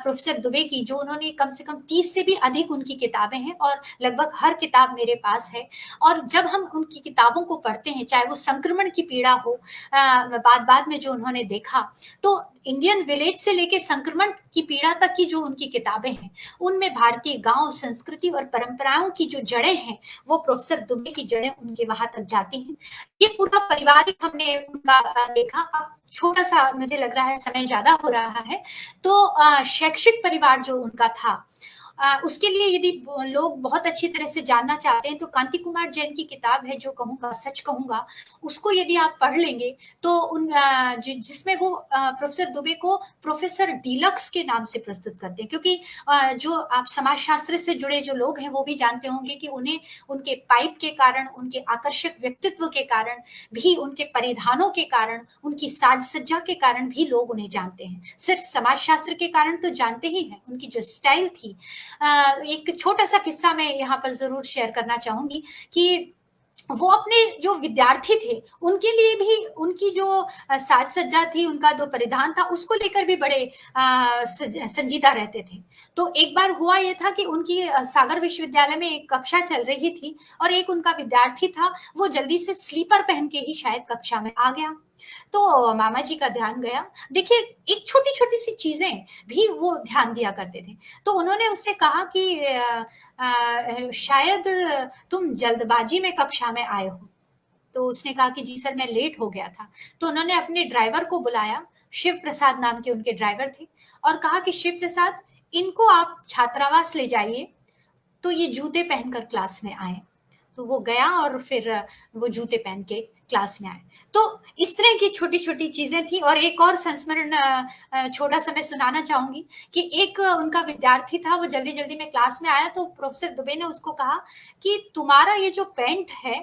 प्रोफेसर दुबे की, जो उन्होंने कम से कम 30 से भी अधिक उनकी किताबें हैं और लगभग हर किताब मेरे पास है। और जब हम उनकी किताबों को पढ़ते हैं, चाहे वो संक्रमण की पीड़ा हो, बाद में जो उन्होंने देखा, तो इंडियन विलेज से लेके संक्रमण की पीड़ा तक की जो उनकी किताबें हैं, उनमें भारतीय गांव, संस्कृति और परंपराओं की जो जड़ें हैं, वो प्रोफेसर दुबे की जड़ें उनके वहां तक जाती हैं। ये पूरा पारिवारिक हमने उनका देखा। अब छोटा सा मुझे लग रहा है समय ज्यादा हो रहा है, तो शैक्षिक परिवार जो उनका था, उसके लिए यदि लोग बहुत अच्छी तरह से जानना चाहते हैं तो कांति कुमार जैन की किताब है, जो कहूंगा सच कहूंगा, उसको यदि आप पढ़ लेंगे तो जिसमें वो प्रोफेसर दुबे को प्रोफेसर डीलक्स के नाम से प्रस्तुत करते हैं, क्योंकि जो आप समाजशास्त्र से जुड़े जो लोग हैं वो भी जानते होंगे कि उन्हें उनके पाइप के कारण, उनके आकर्षक व्यक्तित्व के कारण भी, उनके परिधानों के कारण, उनकी साज सज्जा के कारण भी लोग उन्हें जानते हैं। सिर्फ समाजशास्त्र के कारण तो जानते ही हैं, उनकी जो स्टाइल थी। एक छोटा सा किस्सा मैं यहाँ पर जरूर शेयर करना चाहूंगी कि वो अपने जो विद्यार्थी थे उनके लिए भी उनकी जो साज सज्जा थी, उनका जो परिधान था, उसको लेकर भी बड़े संजीदा रहते थे। तो एक बार हुआ ये था कि उनकी सागर विश्वविद्यालय में एक कक्षा चल रही थी और एक उनका विद्यार्थी था, वो जल्दी से स्लीपर पहन के ही शायद कक्षा में आ गया। तो मामा जी का ध्यान गया। देखिए, एक छोटी छोटी सी चीजें भी वो ध्यान दिया करते थे। तो उन्होंने उससे कहा कि शायद तुम जल्दबाजी में कक्षा में आए हो। तो उसने कहा कि जी सर, मैं लेट हो गया था। तो उन्होंने अपने ड्राइवर को बुलाया, शिव प्रसाद नाम के उनके ड्राइवर थे, और कहा कि शिव प्रसाद, इनको आप छात्रावास ले जाइए, तो ये जूते पहनकर क्लास में आए। तो वो गया और फिर वो जूते पहन के क्लास में आए। तो इस तरह की छोटी छोटी चीजें थी। और एक और संस्मरण छोटा सा मैं सुनाना चाहूंगी कि एक उनका विद्यार्थी था, वो जल्दी जल्दी में क्लास में आया। तो प्रोफेसर दुबे ने उसको कहा कि तुम्हारा ये जो पैंट है,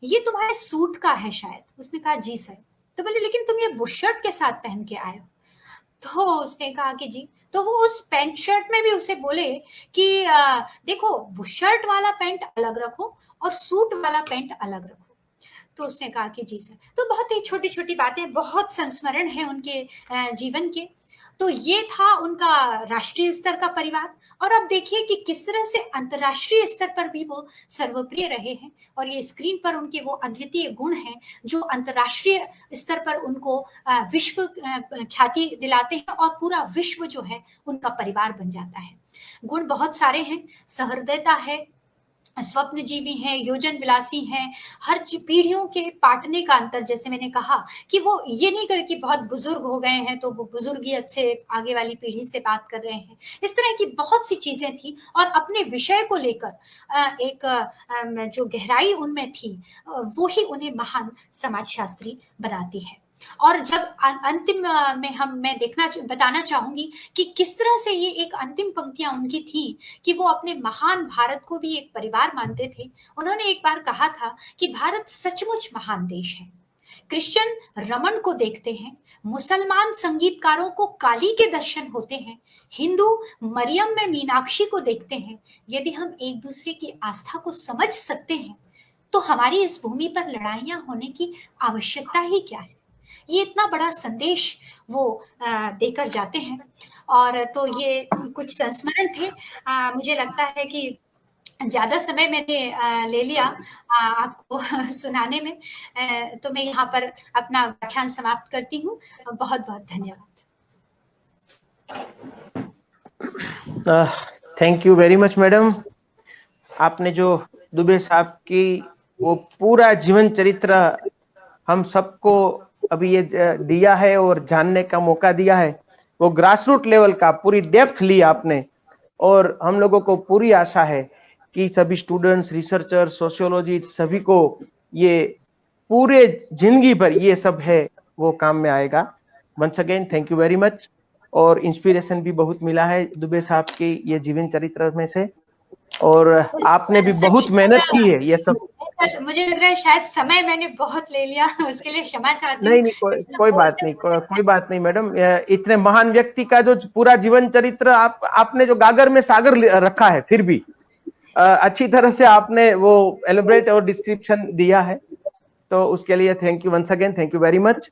ये तुम्हारे सूट का है शायद। उसने कहा जी सर। तो बोले, लेकिन तुम ये बुशर्ट के साथ पहन के आए हो। तो उसने कहा कि जी। तो वो उस पैंट शर्ट में भी उसे बोले कि देखो, बुशर्ट वाला पैंट अलग रखो और सूट वाला पैंट अलग रखो। तो उसने कहा कि जी सर। तो बहुत ही छोटी छोटी बातें, बहुत संस्मरण है उनके जीवन के। तो ये था उनका राष्ट्रीय स्तर का परिवार। और अब देखिए कि किस तरह से अंतर्राष्ट्रीय स्तर पर भी वो सर्वप्रिय रहे हैं। और ये स्क्रीन पर उनके वो अद्वितीय गुण हैं जो अंतर्राष्ट्रीय स्तर पर उनको विश्व ख्याति दिलाते हैं, और पूरा विश्व जो है उनका परिवार बन जाता है। गुण बहुत सारे हैं, सहृदयता है, स्वप्नजीवी हैं, योजन विलासी हैं, हर पीढ़ियों के पाटने का अंतर। जैसे मैंने कहा कि वो ये नहीं करे कि बहुत बुजुर्ग हो गए हैं तो वो बुजुर्गियत से आगे वाली पीढ़ी से बात कर रहे हैं। इस तरह की बहुत सी चीजें थी। और अपने विषय को लेकर एक जो गहराई उनमें थी, वो ही उन्हें महान समाजशास्त्री बनाती है। और जब अंतिम में मैं बताना चाहूंगी कि किस तरह से ये एक अंतिम पंक्तियां उनकी थी कि वो अपने महान भारत को भी एक परिवार मानते थे। उन्होंने एक बार कहा था कि भारत सचमुच महान देश है। क्रिश्चियन रमन को देखते हैं, मुसलमान संगीतकारों को काली के दर्शन होते हैं, हिंदू मरियम में मीनाक्षी को देखते हैं। यदि हम एक दूसरे की आस्था को समझ सकते हैं तो हमारी इस भूमि पर लड़ाइयां होने की आवश्यकता ही क्या है। ये इतना बड़ा संदेश वो देकर जाते हैं। और तो ये कुछ संस्मरण थे। मुझे लगता है कि ज्यादा समय मैंने ले लिया आपको सुनाने में, तो मैं यहाँ पर अपना व्याख्यान समाप्त करती हूँ। बहुत बहुत धन्यवाद। Thank you very much madam. आपने जो दुबे साहब की वो पूरा जीवन चरित्र हम सबको अभी ये दिया है और जानने का मौका दिया है, वो ग्रासरूट लेवल का पूरी डेप्थ ली आपने। और हम लोगों को पूरी आशा है कि सभी स्टूडेंट्स, रिसर्चर, सोशियोलॉजी, सभी को ये पूरे जिंदगी भर ये सब है वो काम में आएगा। Once again thank you very much. और इंस्पिरेशन भी बहुत मिला है दुबे साहब के ये जीवन चरित्र में से। और आपने भी बहुत मेहनत की है ये सब। मुझे लग रहा है शायद समय मैंने बहुत ले लिया, उसके लिए क्षमा चाहती हूँ। नहीं नहीं, कोई बात नहीं, कोई बात नहीं मैडम। इतने महान व्यक्ति का जो पूरा जीवन चरित्र आपने जो गागर में सागर रखा है, फिर भी अच्छी तरह से आपने वो एलिब्रेट और डिस्क्रिप्शन दिया है, तो उसके लिए thank you once again, thank you very much.